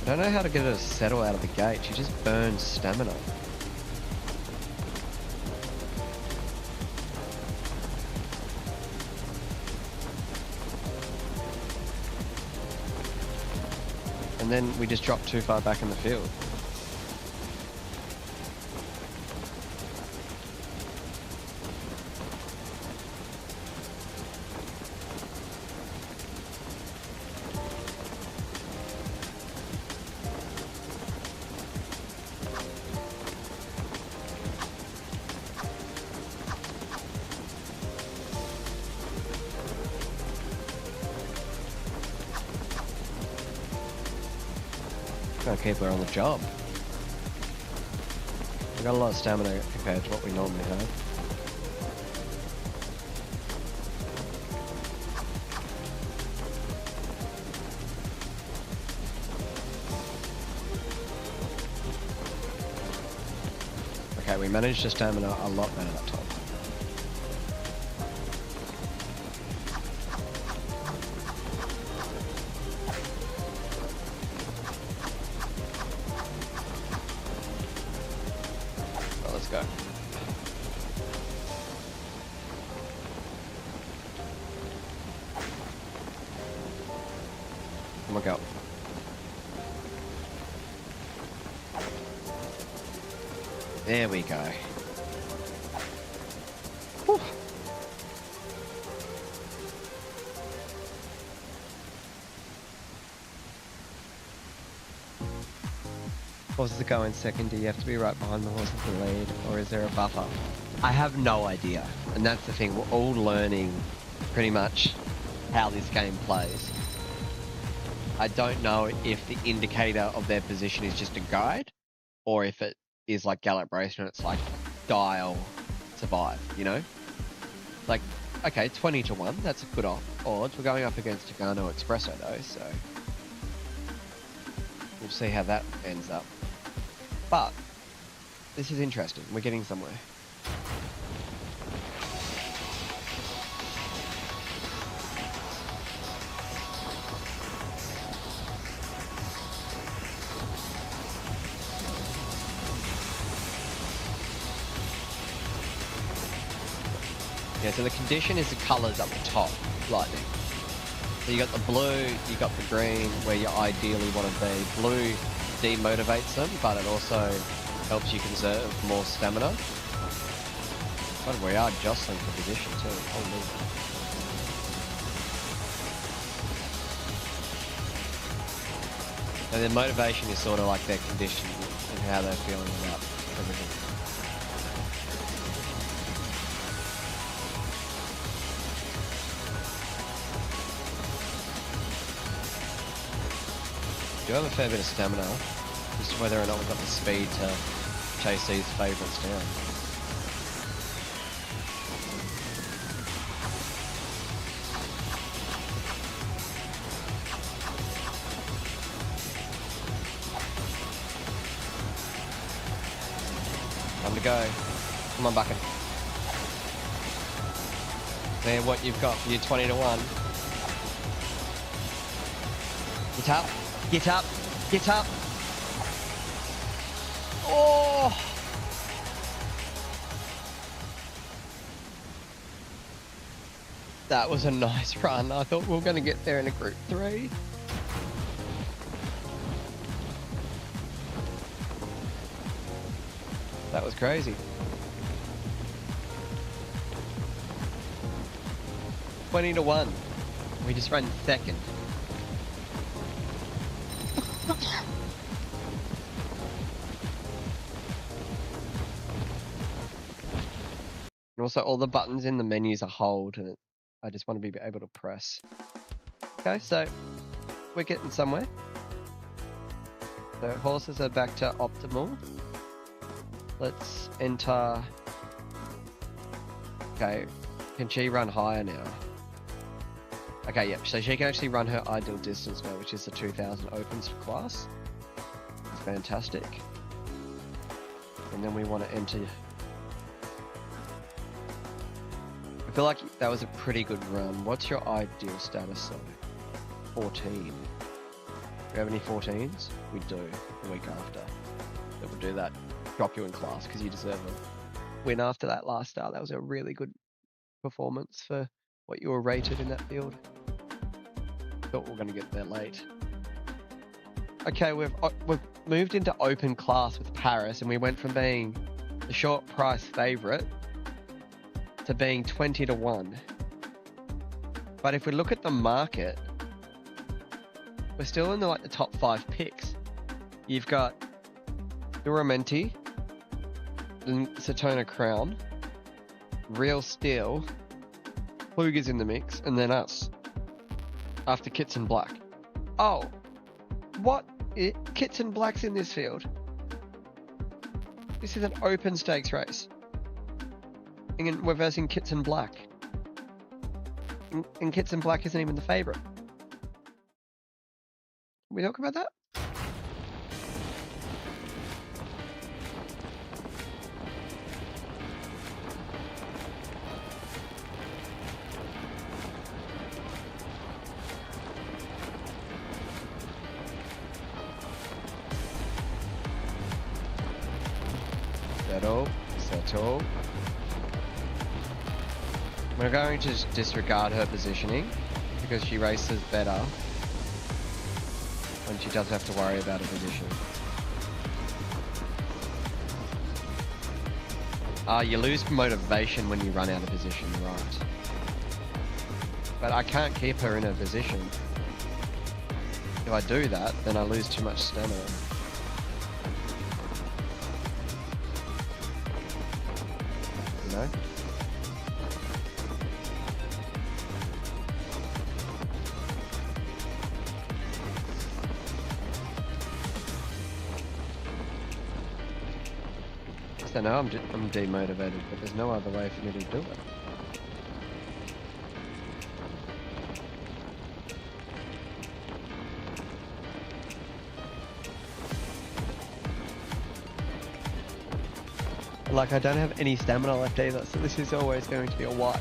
I don't know how to get her to settle out of the gate. She just burns stamina. And then we just drop too far back in the field. Gonna keep her on the job. We've got a lot of stamina compared to what we normally have. Okay, we managed to stamina a lot better that time. Well, let's go. Come on, go. There we go. Whew. Horses that go in second, do you have to be right behind the horse with the lead, or is there a buffer? I have no idea, and that's the thing, we're all learning pretty much how this game plays. I don't know if the indicator of their position is just a guide, or if it is like calibration, it's like dial, survive, you know? Like, okay, 20 to 1, that's a good odds. We're going up against Tagano Espresso though, so we'll see how that ends up. But this is interesting, we're getting somewhere. Yeah, so the condition is the colours up the top, lightning. So you got the blue, you got the green, where you ideally want to be. Blue demotivates them, but it also helps you conserve more stamina. But we are jostling for position too. Holy. And their motivation is sort of like their condition and how they're feeling about everything. We do have a fair bit of stamina, just whether or not we've got the speed to chase these favourites down. Time to go. Come on, Bucket. There, what you've got for your 20 to 1. Get up. Get up, get up. Oh! That was a nice run. I thought we were going to get there in a group 3. That was crazy. 20 to 1. We just ran second. And also all the buttons in the menus are hold, and I just want to be able to press. Okay, so we're getting somewhere. So horses are back to optimal. Let's enter. Okay, can she run higher now? Okay, yep, so she can actually run her ideal distance now, which is the 2000 opens class. That's fantastic. And then we want to enter. I feel like that was a pretty good run. What's your ideal status though? 14. Do we have any 14s? We do, the week after. So we'll do that. Drop you in class because you deserve a win after that last start. That was a really good performance for what you were rated in that field. Thought we were going to get there late. Okay, we've moved into open class with Paris, and we went from being the short price favourite to being 20 to 1. But if we look at the market, we're still in the top 5 picks. You've got Duramenti, Satona Crown, Real Steel, Kluger's in the mix, and then us. After Kits and Black. Oh, what? Kits and Blacks in this field. This is an open stakes race. And we're versing Kits and Black. And Kits and Black isn't even the favourite. We talk about that? Settle. We're going to disregard her positioning because she races better when she doesn't have to worry about her position. You lose motivation when you run out of position, right? But I can't keep her in her position. If I do that, then I lose too much stamina. You know? So now I'm demotivated, but there's no other way for me to do it. Like, I don't have any stamina left either, so this is always going to be a wipe.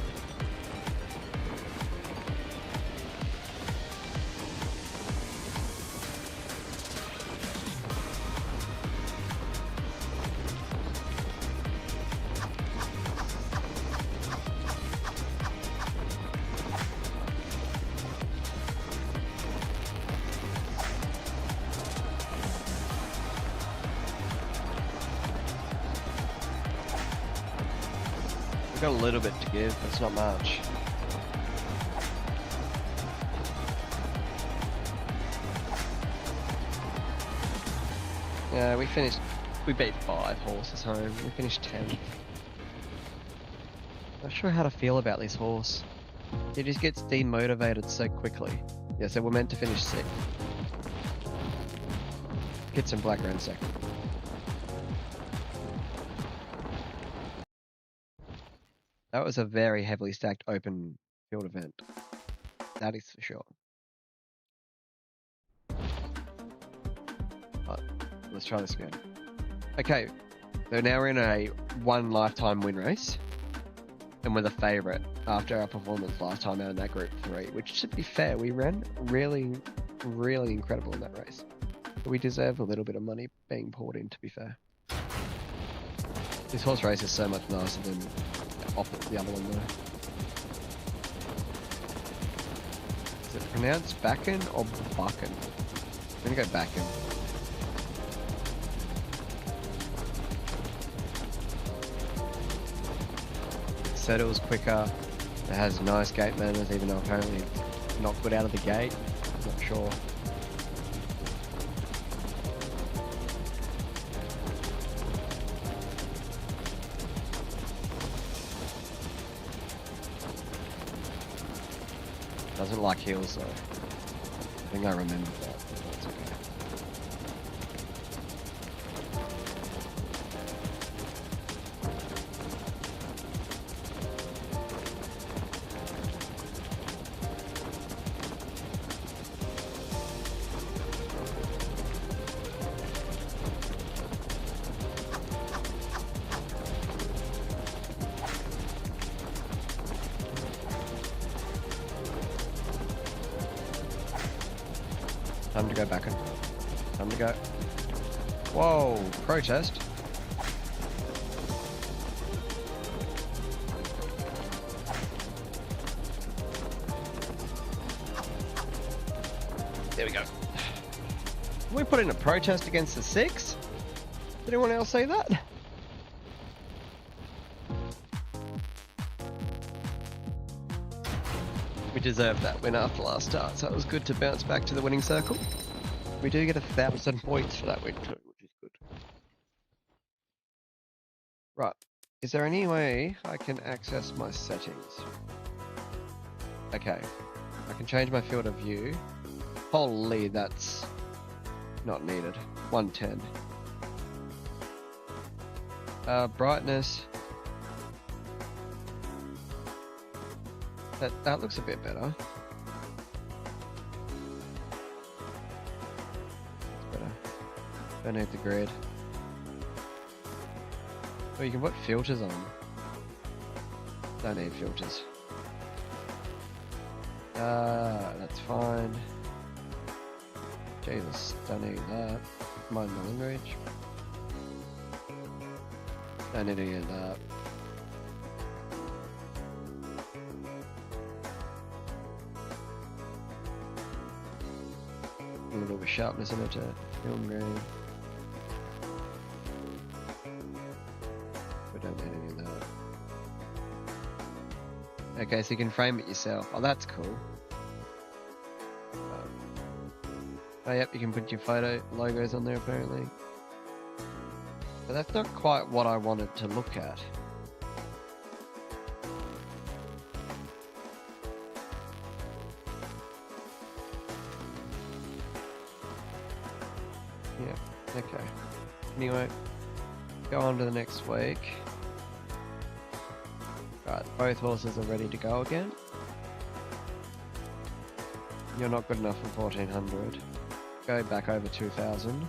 We've got a little bit to give, but it's not much. Yeah, we beat 5 horses home. We finished 10th. Not sure how to feel about this horse. He just gets demotivated so quickly. Yeah, so we're meant to finish 6th. Kits and Black ran 2nd. That was a very heavily stacked open field event. That is for sure. But let's try this again. Okay, so now we're in a 1 lifetime win race. And we're the favourite after our performance last time out in that group 3, which, to be fair, we ran really, really incredible in that race. But we deserve a little bit of money being poured in, to be fair. This horse race is so much nicer than the other one though. Is it pronounced Backen or Bucken? I'm gonna go Backen. Settles quicker. It has nice gate manners, even though apparently not good out of the gate. Not sure. Doesn't like heels though. I think I remember that. That's okay. Time to go back in. Time to go. Whoa, protest. There we go. We put in a protest against the 6? Did anyone else say that? We deserved that win after last start, so it was good to bounce back to the winning circle. We do get 1,000 points for that win too, which is good. Right, is there any way I can access my settings? Okay, I can change my field of view. Holy, that's Not needed. 110. Brightness. That looks a bit better. It's better. Don't need the grid. Oh, you can put filters on. Don't need filters. That's fine. Jesus, don't need that. Mind the language. Don't need any of that. A little bit of sharpness in it to film grain. We don't need any of that. Okay, so you can frame it yourself. Oh, that's cool. Oh, yep, you can put your photo logos on there apparently. But that's not quite what I wanted to look at. Yeah, okay. Anyway, go on to the next week. Right, both horses are ready to go again. You're not good enough for 1400. Go back over 2000.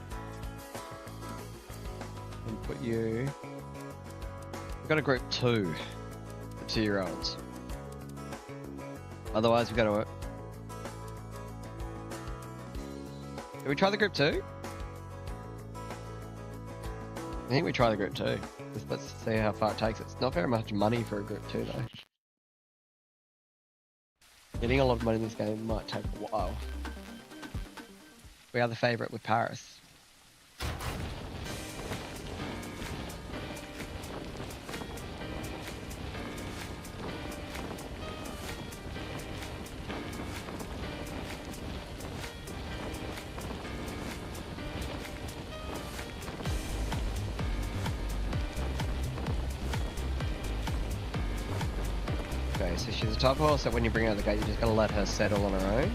And put you... We've got a group 2 for 2-year-olds. Otherwise we've got to... Did we try the group 2? I think we try the group 2. Let's see how far it takes. It's not very much money for a group 2 though. Getting a lot of money in this game might take a while. We are the favourite with Paris. Okay, so she's a type horse that when you bring her out of the gate, you're just going to let her settle on her own,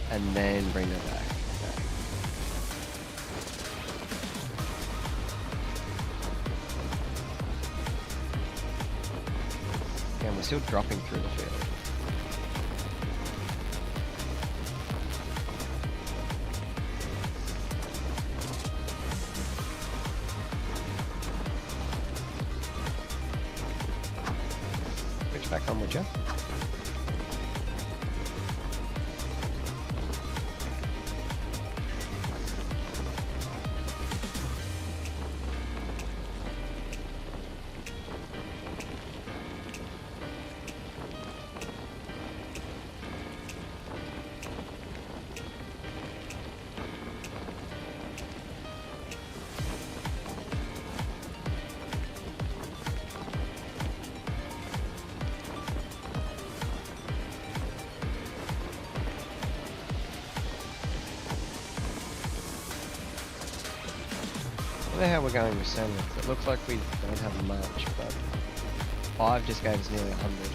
and then bring her back. Okay. And we're still dropping through the field. Back on, would you? I don't know how we're going with Samuels. It looks like we don't have much, but 5 just gave us nearly 100.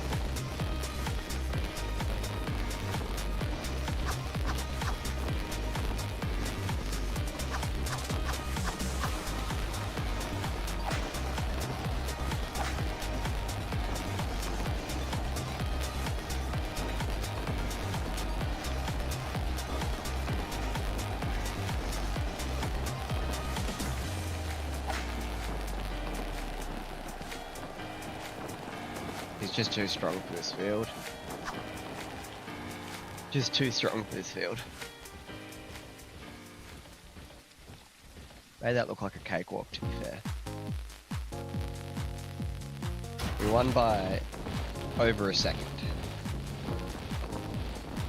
He's just too strong for this field. Just too strong for this field. Made that look like a cakewalk, to be fair. We won by over a second.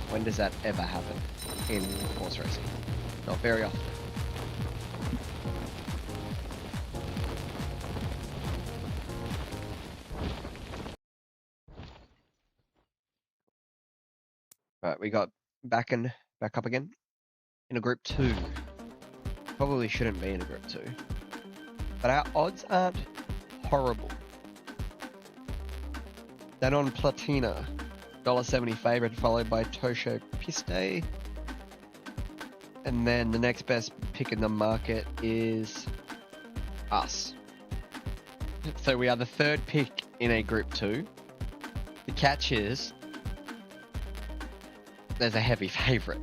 When does that ever happen in horse racing? Not very often. Right, we got back up again in a group 2. Probably shouldn't be in a group 2, but our odds aren't horrible. Then on Platina, $1.70 favourite, followed by Tosho Piste. And then the next best pick in the market is us. So we are the third pick in a group 2. The catch is there's a heavy favourite.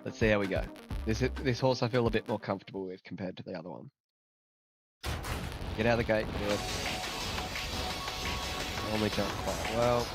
Let's see how we go. This horse I feel a bit more comfortable with compared to the other one. Get out of the gate, good. Only jump quite well.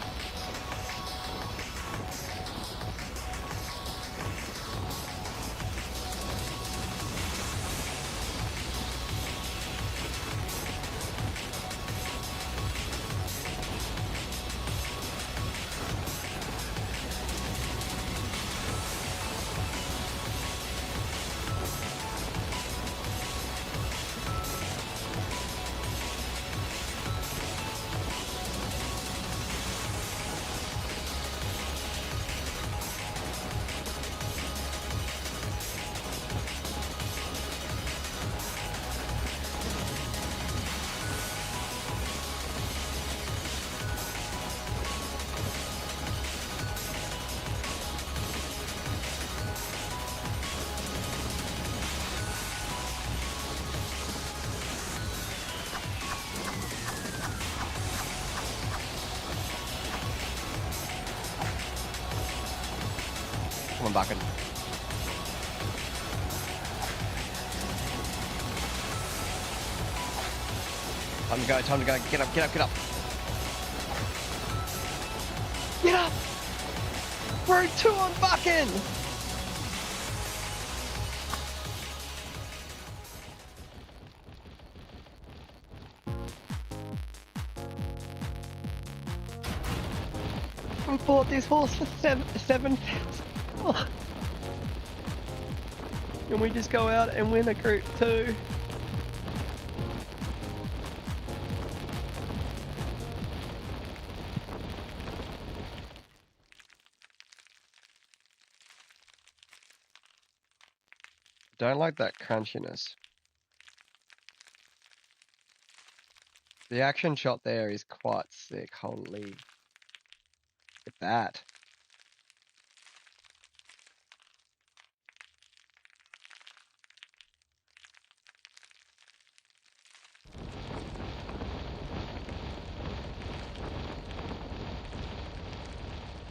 Come on, Bucket. Time to go, time to go. Get up, get up, get up. Get up! We're 2 on Buckin! I bought this horse for 7,000. Oh. Can we just go out and win a group 2? Don't like that crunchiness. The action shot there is quite sick, holy. Look at that.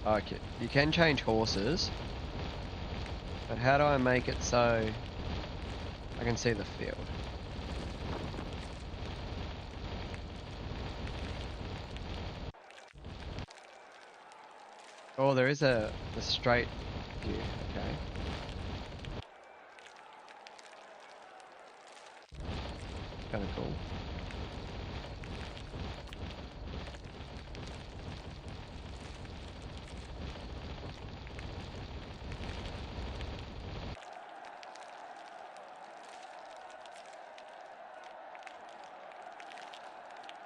Okay, you can change horses, but how do I make it so I can see the field? Oh, there is a straight view, okay. Kinda cool.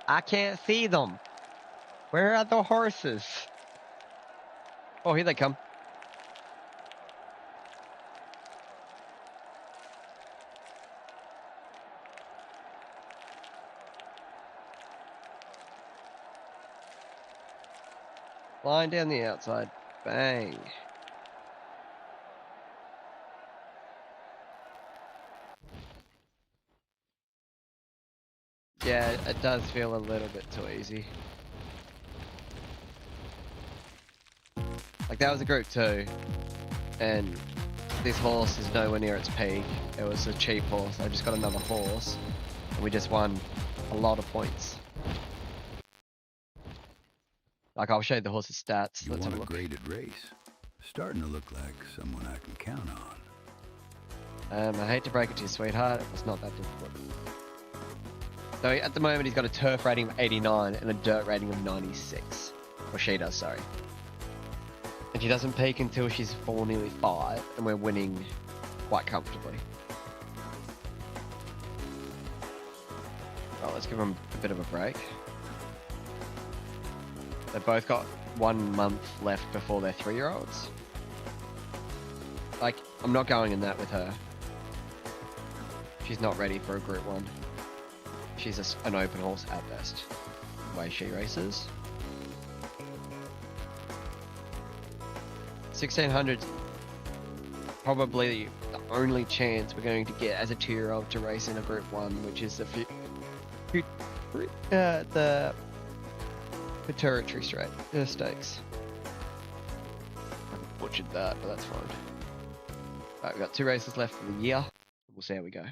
I can't see them. Where are the horses? Oh, here they come. Line down the outside. Bang. Yeah, it does feel a little bit too easy. Like, that was a group 2, and this horse is nowhere near its peak. It was a cheap horse. I just got another horse, and we just won a lot of points. Like, I'll show you the horse's stats. You Let's have want a a look. graded race. Starting to look like someone I can count on. I hate to break it to you, sweetheart. It's not that difficult. So at the moment, he's got a turf rating of 89 and a dirt rating of 96. Or she does, sorry. And she doesn't peak until she's 4, nearly 5, and we're winning quite comfortably. Oh, let's give them a bit of a break. They've both got 1 month left before they're 3-year-olds. Like, I'm not going in that with her. She's not ready for a Group 1. She's an open horse at best, the way she races. 1600 probably the only chance we're going to get as a 2-year-old to race in a Group 1, which is the Territory Stakes. I butchered that, but that's fine. Alright, we've got 2 races left for the year. We'll see how we go.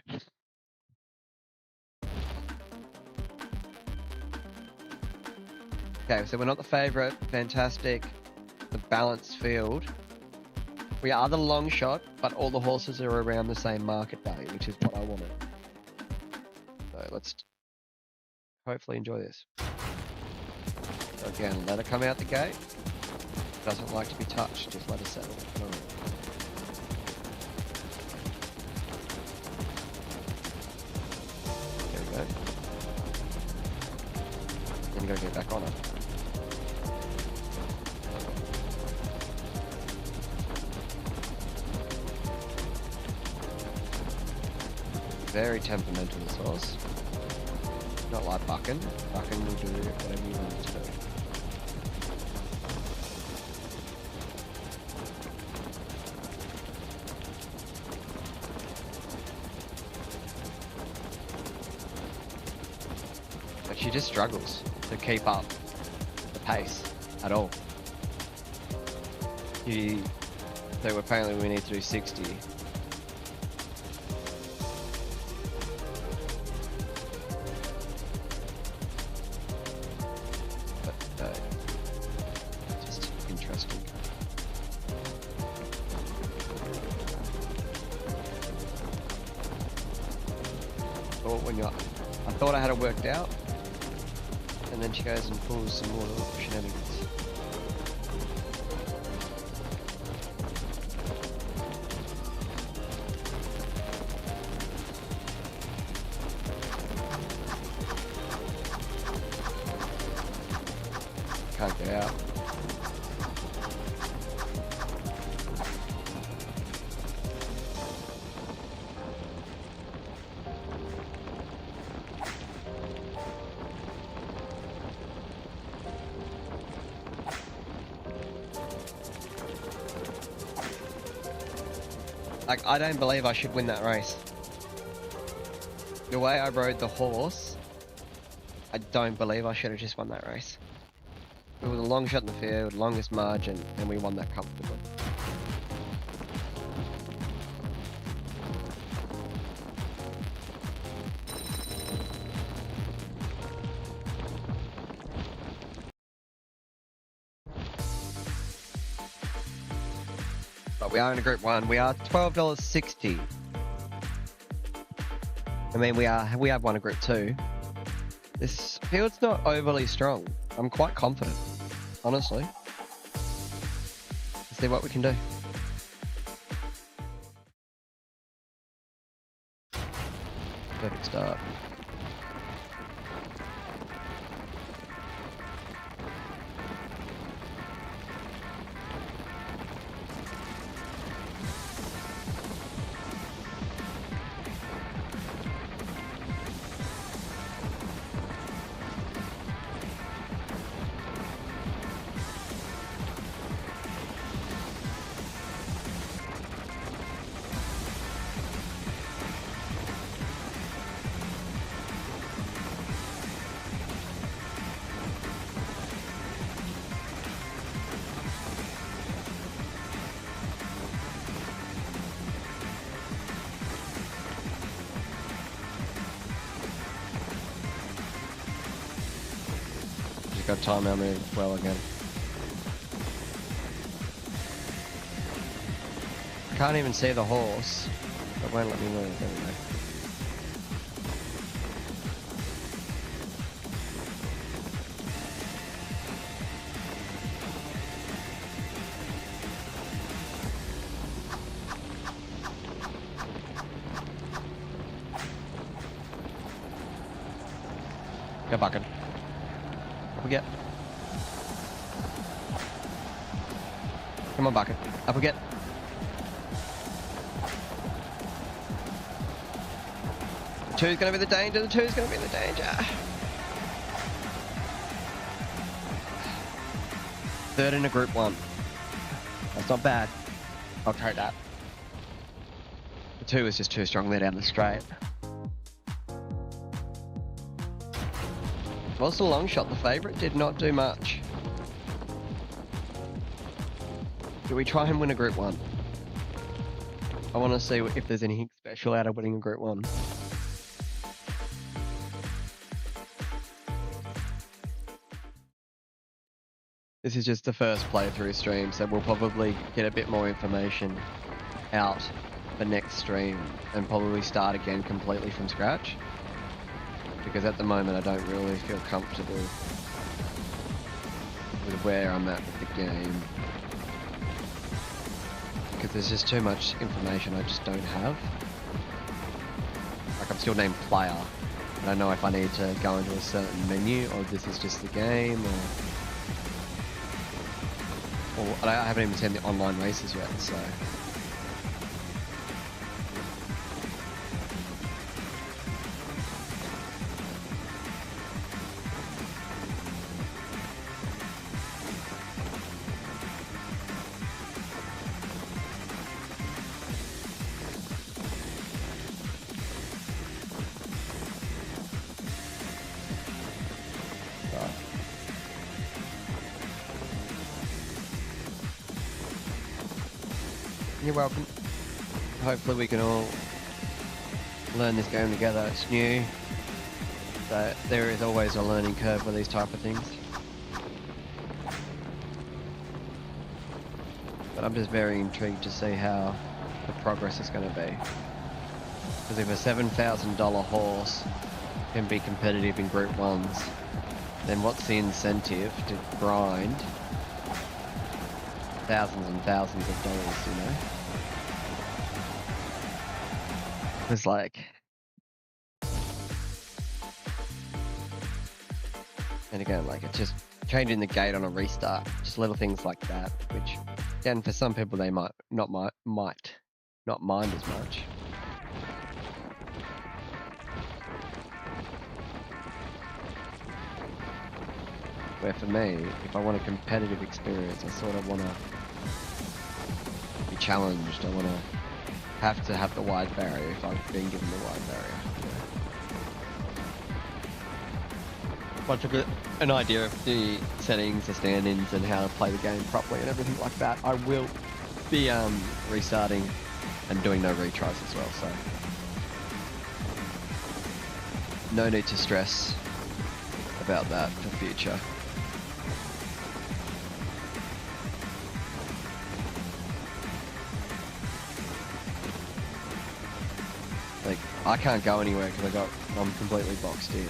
Okay, so we're not the favourite. Fantastic. The balanced field. We are the long shot, but all the horses are around the same market value, which is what I wanted. So let's hopefully enjoy this. So again, let her come out the gate. Doesn't like to be touched, just let her settle. There we go. Then you gotta get back on her. Very temperamental, this horse. Not like Buchan. Buchan will do whatever you want it to do. But she just struggles to keep up the pace at all. So apparently we need to do 60. Just interesting. I thought I had it worked out, and then she goes and pulls some more shenanigans. Can't get out. Like, I don't believe I should win that race. The way I rode the horse, I don't believe I should have just won that race. We were the long shot in the field, longest margin, and we won that comfortably. But we are in a Group 1. We are $12.60. I mean, we have won a Group 2. This field's not overly strong. I'm quite confident, honestly. Let's see what we can do. Perfect start. Got time our move well again. Can't even see the horse. It won't let me move. There we go. Go Buchan. Up we get. Come on, Buchan. Up we get. The 2's going to be the danger. The 2's going to be the danger. Third in a Group 1. That's not bad. I'll take that. 2 is just too strong there down the straight. Was the long shot the favourite? Did not do much. Do we try and win a Group 1? I want to see if there's anything special out of winning a Group 1. This is just the first playthrough stream, so we'll probably get a bit more information out the next stream and probably start again completely from scratch. Because at the moment I don't really feel comfortable with where I'm at with the game. Because there's just too much information I just don't have. Like I'm still named player. I don't know if I need to go into a certain menu or if this is just the game or I haven't even seen the online races yet, so. You're welcome. Hopefully we can all learn this game together. It's new, so there is always a learning curve with these type of things. But I'm just very intrigued to see how the progress is going to be. Because if a $7,000 horse can be competitive in Group 1s, then what's the incentive to grind thousands and thousands of dollars, you know? It's like... And again, like, it's just changing the gate on a restart. Just little things like that, which, again, for some people they might not mind as much. Where for me, if I want a competitive experience, I sort of want to be challenged. I want to have the wide barrier if I've been given the wide barrier. Yeah. Once I get an idea of the settings, the stand-ins, and how to play the game properly and everything like that, I will be restarting and doing no retries as well. So no need to stress about that for future. Like, I can't go anywhere because I'm completely boxed in.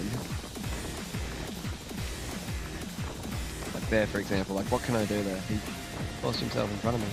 Like there, for example, like what can I do there? He forced himself in front of me.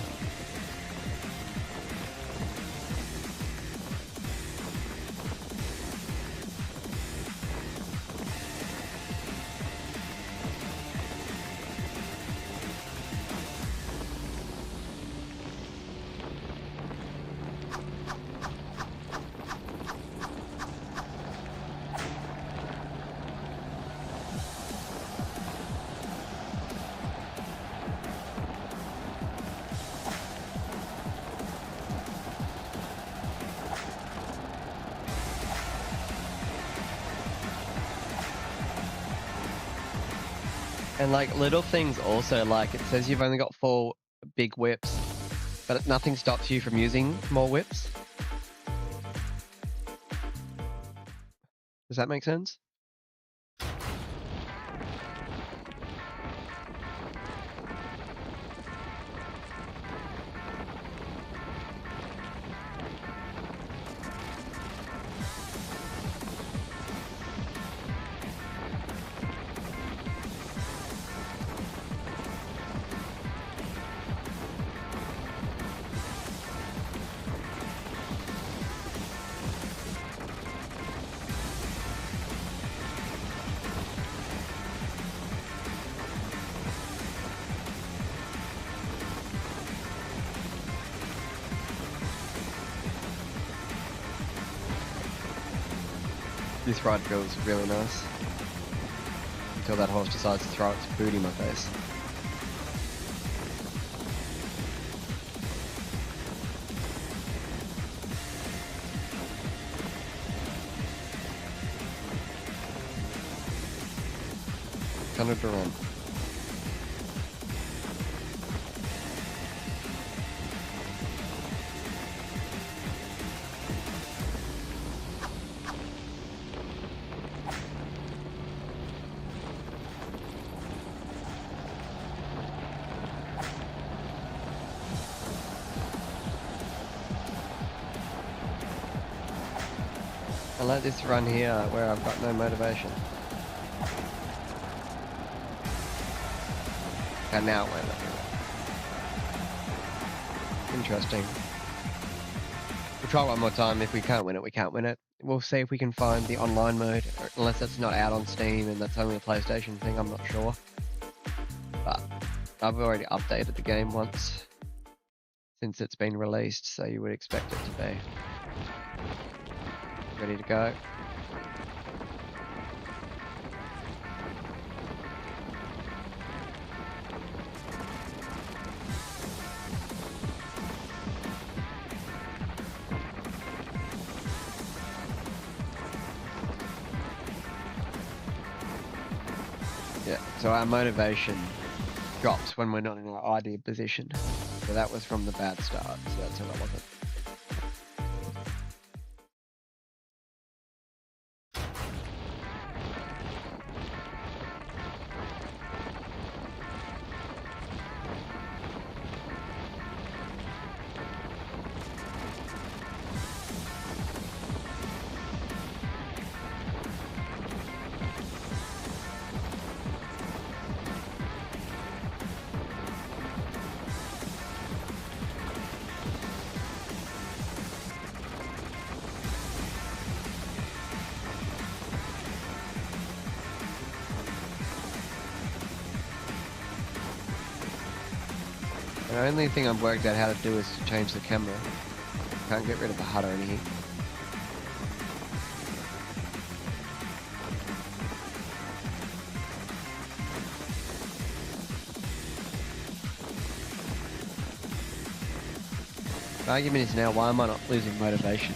And like little things also, like it says you've only got 4 big whips, but nothing stops you from using more whips. Does that make sense? This ride feels really nice. Until that horse decides to throw its booty in my face. 600 to run. I let this run here where I've got no motivation. And now it went up. Interesting. We'll try one more time. If we can't win it, we can't win it. We'll see if we can find the online mode, unless that's not out on Steam and that's only a PlayStation thing, I'm not sure. But I've already updated the game once since it's been released, so you would expect it to be ready to go. Yeah, so our motivation drops when we're not in our ideal position. So that was from the bad start, so that's how it wasn't. The only thing I've worked out how to do is to change the camera. Can't get rid of the HUD or anything. The argument is now, why am I not losing motivation?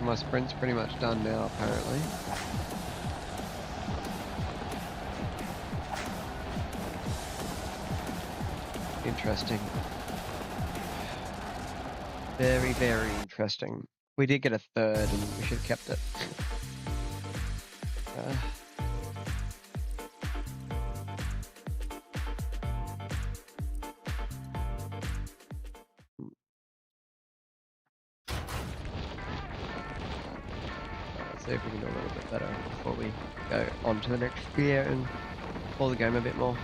My sprint's pretty much done now, apparently. Interesting. Very, very interesting. We did get a third and we should have kept it. See if we can do a little bit better before we go on to the next gear and pull the game a bit more.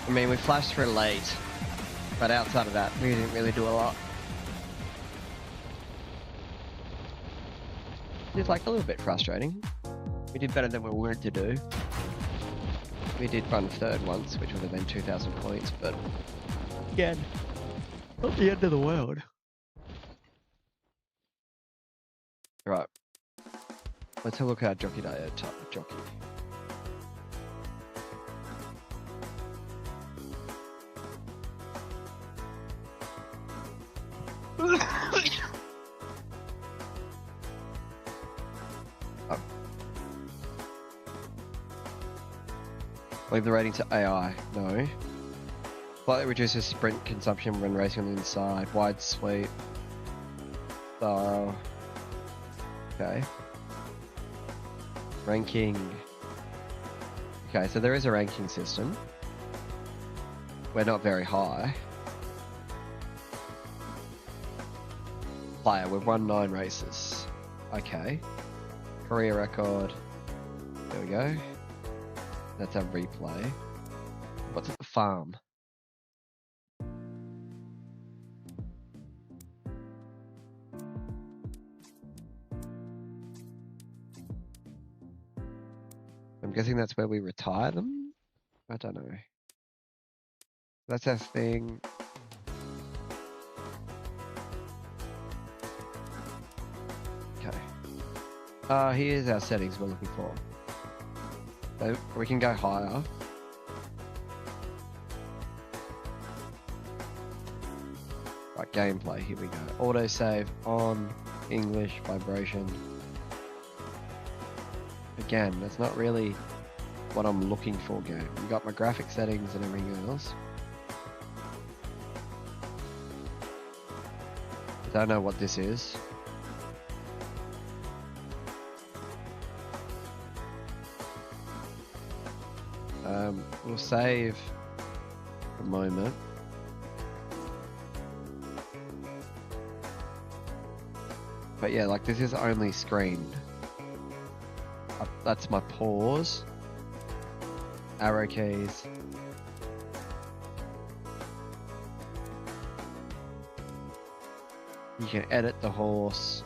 I mean, we flashed through late, but outside of that, we didn't really do a lot. It's like a little bit frustrating. We did better than we were to do. We did run third once, which would have been 2,000 points, but again, not the end of the world. Right. Let's have a look at our jockey diet type of jockey. Leave the rating to AI. No. Slightly reduces sprint consumption when racing on the inside. Wide sweep. Thorough. Okay. Ranking. Okay, so there is a ranking system. We're not very high. Player, we've won 9 races. Okay. Career record. There we go. That's our replay. What's at the farm? I'm guessing that's where we retire them? I don't know. That's our thing. Okay. Here's our settings we're looking for. So we can go higher. Right, gameplay, here we go. Autosave on, English, vibration. Again, that's not really what I'm looking for, game. You got my graphic settings and everything else. I don't know what this is. We'll save a moment. But yeah, like this is only screened. That's my pause. Arrow keys. You can edit the horse.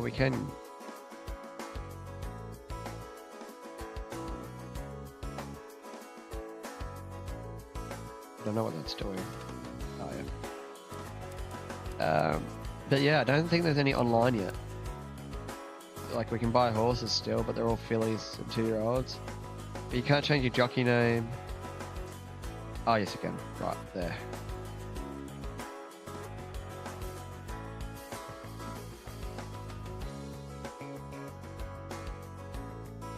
We can. I don't know what that's doing. Oh, yeah. But yeah, I don't think there's any online yet. Like we can buy horses still, but they're all fillies and 2-year-olds. But you can't change your jockey name. Oh yes, you can. Right there.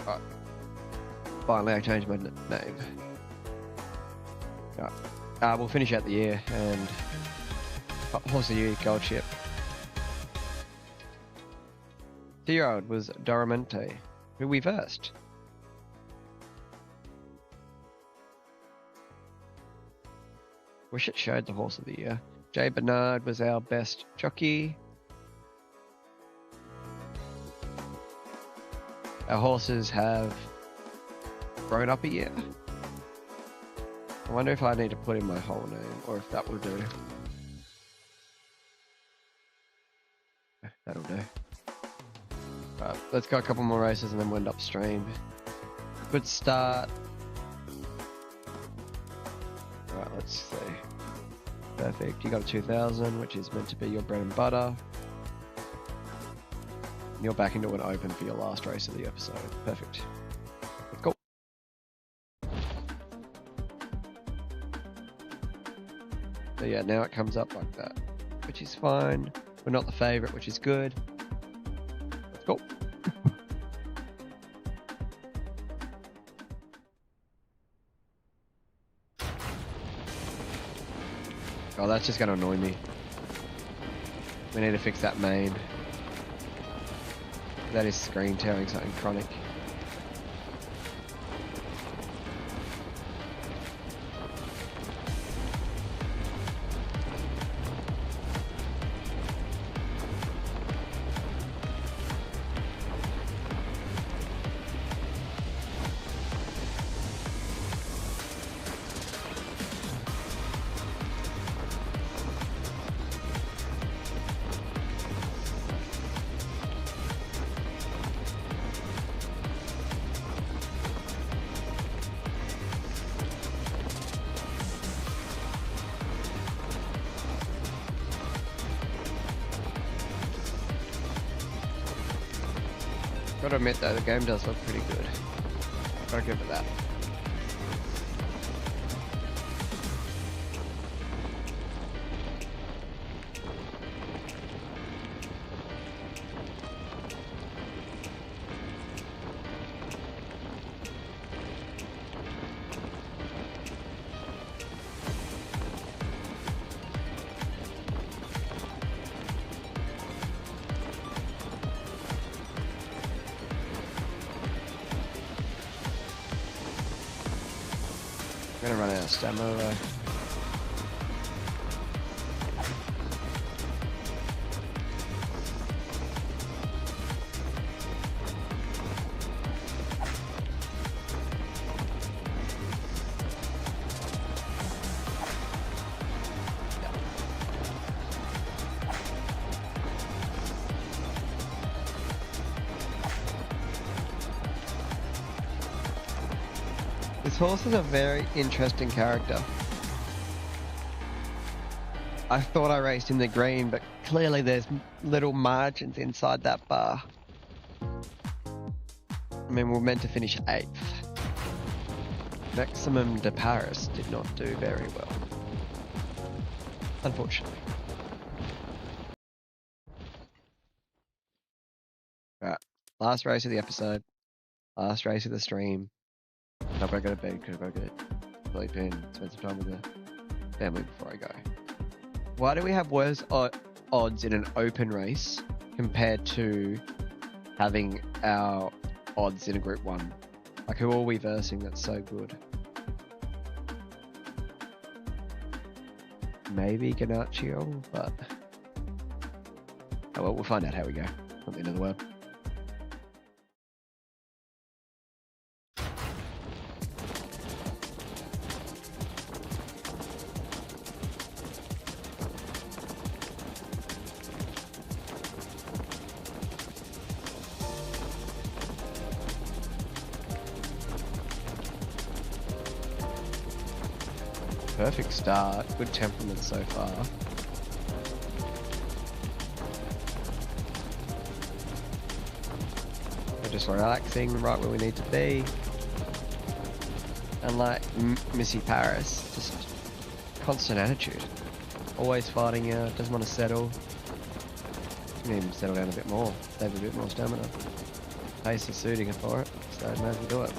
Right. Finally, I changed my name. Right. We'll finish out the year and Horse of the Year gold chip. 2-year-old was Doramente, who we versed. Wish it showed the Horse of the Year. Jay Bernard was our best jockey. Our horses have grown up a year. I wonder if I need to put in my whole name or if that will do. That'll do. Right, let's go a couple more races and then we'll end upstream. Good start. Right, let's see. Perfect. You got a 2000, which is meant to be your bread and butter. And you're back into an open for your last race of the episode. Perfect. Let's go. So yeah, now it comes up like that, which is fine. We're not the favorite, which is good. Let's go. Oh, that's just going to annoy me. We need to fix that main. That is screen tearing something chronic. Gotta admit though, the game does look pretty good. Gotta give it that. I'm gonna run out of stamina though. This horse is a very interesting character. I thought I raced in the green, but clearly there's little margins inside that bar. I mean, we're meant to finish 8th. Maximum de Paris did not do very well, unfortunately. Right, last race of the episode, last race of the stream. I've got to go to bed because I've got to get sleep in, spend some time with the family before I go. Why do we have worse odds in an open race compared to having our odds in a Group 1? Like, who are we versing that's so good? Maybe Ganaccio, but... oh well, we'll find out how we go. Not the end of the world. Perfect start, good temperament so far. We're just relaxing right where we need to be. And like Missy Paris, just constant attitude. Always fighting out, doesn't want to settle. Can even settle down a bit more, save a bit more stamina. Pace is suiting her for it, so might as well do it.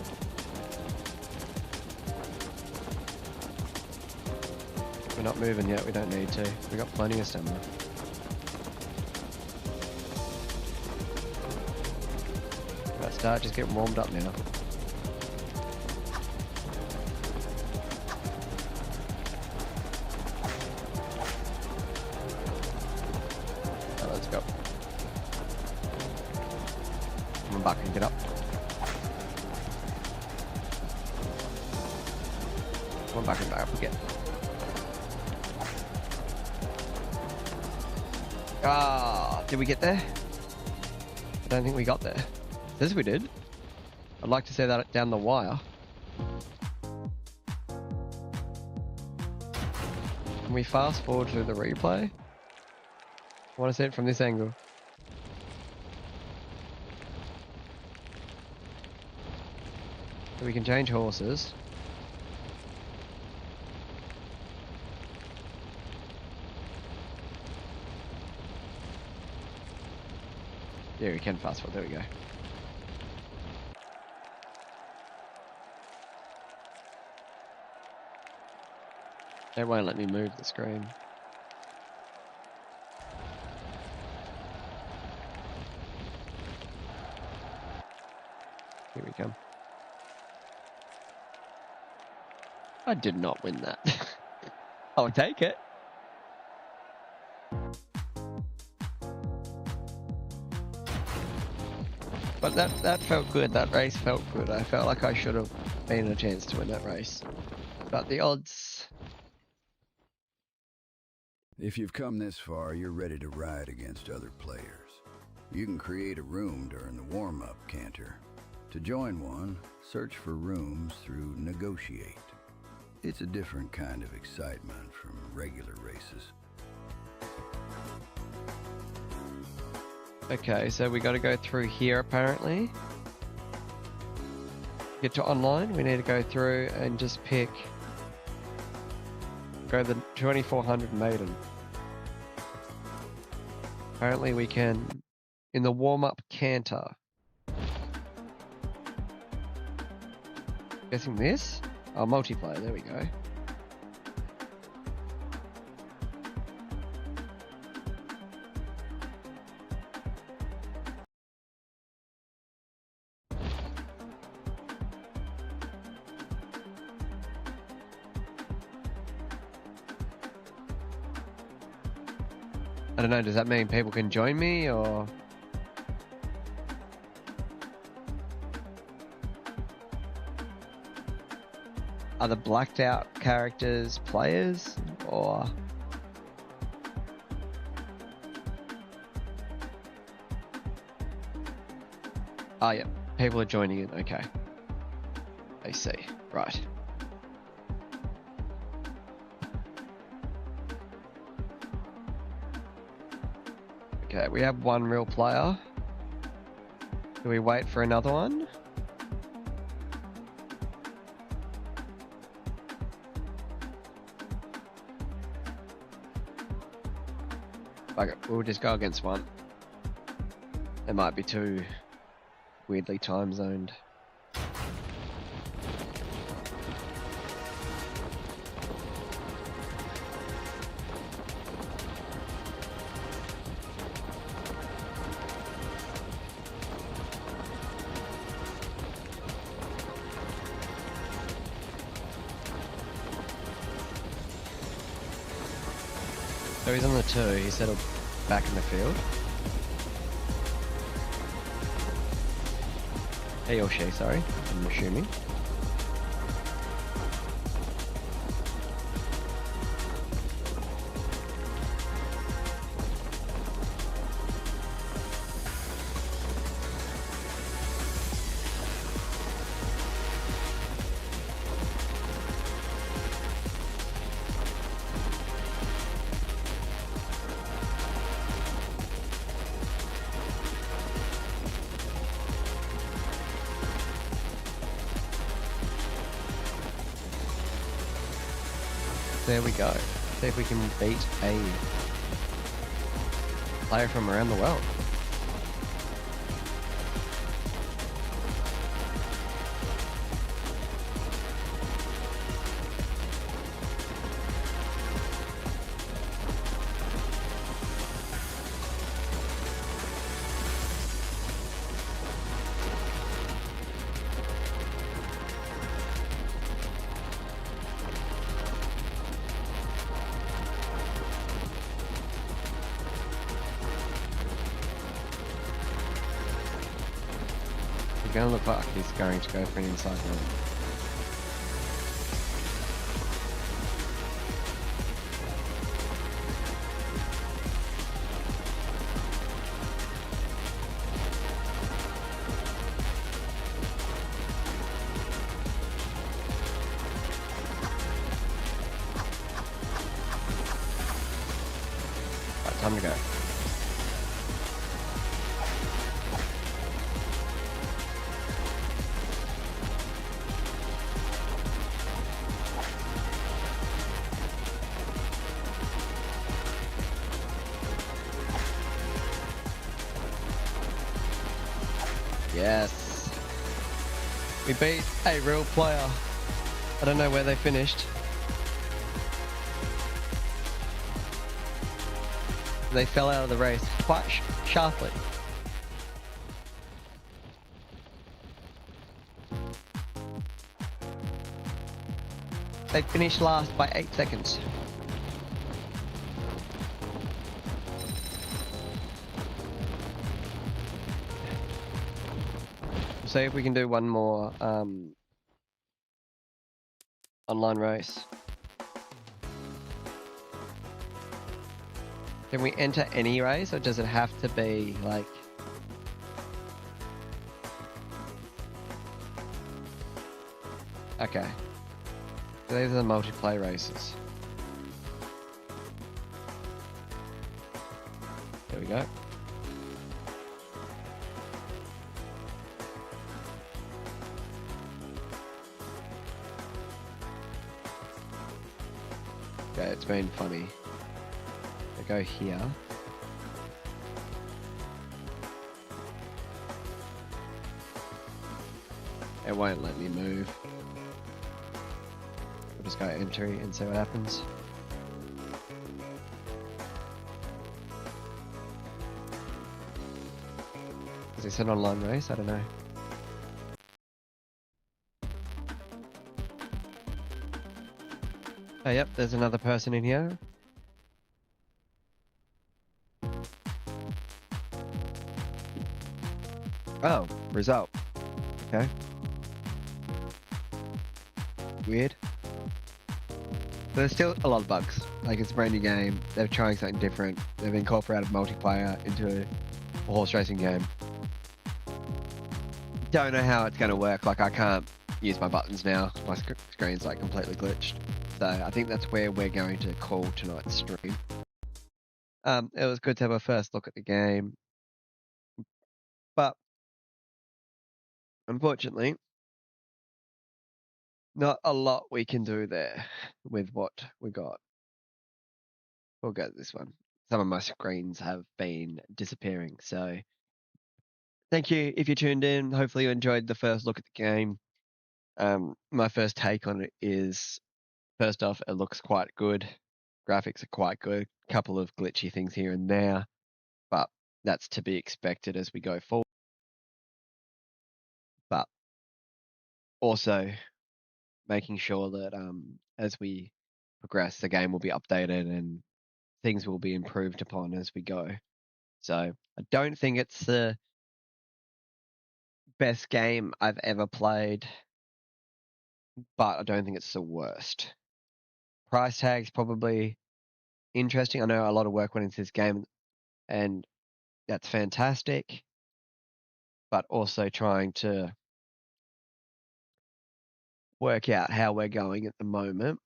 We're not moving yet, we don't need to. We've got plenty of stamina. Let's start just getting warmed up now. So let's go. Come on back and get up. Come on back and back up again. Ah, did we get there? I don't think we got there. Says we did. I'd like to say that down the wire. Can we fast forward to the replay? I want to see it from this angle. So we can change horses. Yeah, we can fast forward. There we go. It won't let me move the screen. Here we come. I did not win that. I'll take it. But that felt good. That race felt good. I felt like I should have been a chance to win that race. But the odds... If you've come this far, you're ready to ride against other players. You can create a room during the warm-up canter. To join one, search for rooms through Negotiate. It's a different kind of excitement from regular races. Okay, so we got to go through here apparently. Get to online, we need to go through and just go the 2400 maiden. Apparently we can, in the warm-up canter. Guessing this? Oh, multiplayer, there we go. I don't know, does that mean people can join me, or? Are the blacked out characters players, or? Oh, yeah, people are joining in, okay. I see, right. Okay, we have one real player. Do we wait for another one? Okay, we'll just go against one. It might be too weirdly time zoned. So he's on the 2, he's settled back in the field. He or she, sorry, I'm assuming. There we go. See if we can beat a player from around the world. It's going to look like he's going to go for an inside run. Right, time to go. Yes. We beat a real player. I don't know where they finished. They fell out of the race quite sharply. They finished last by 8 seconds. See if we can do one more online race. Can we enter any race, or does it have to be like... Okay. So these are the multiplayer races. There we go. Okay, it's been funny. I go here. It won't let me move. I'll just go entry and see what happens. Is this an online race? I don't know. Oh, yep, there's another person in here. Oh, result. Okay. Weird. But there's still a lot of bugs. Like, it's a brand new game. They're trying something different. They've incorporated multiplayer into a horse racing game. Don't know how it's going to work. Like, I can't use my buttons now. My screen's like completely glitched. So I think that's where we're going to call tonight's stream. It was good to have a first look at the game, but unfortunately, not a lot we can do there with what we got. We'll go to this one. Some of my screens have been disappearing, so thank you if you tuned in. Hopefully you enjoyed the first look at the game. My first take on it is, first off, it looks quite good. Graphics are quite good. Couple of glitchy things here and there, but that's to be expected as we go forward. But also making sure that as we progress, the game will be updated and things will be improved upon as we go. So I don't think it's the best game I've ever played, but I don't think it's the worst. Price tag's probably interesting. I know a lot of work went into this game, and that's fantastic. But also trying to work out how we're going at the moment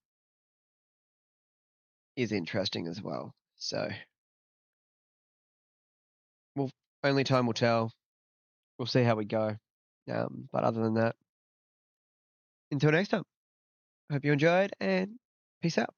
is interesting as well. So, only time will tell. We'll see how we go. But other than that, until next time, hope you enjoyed and peace out.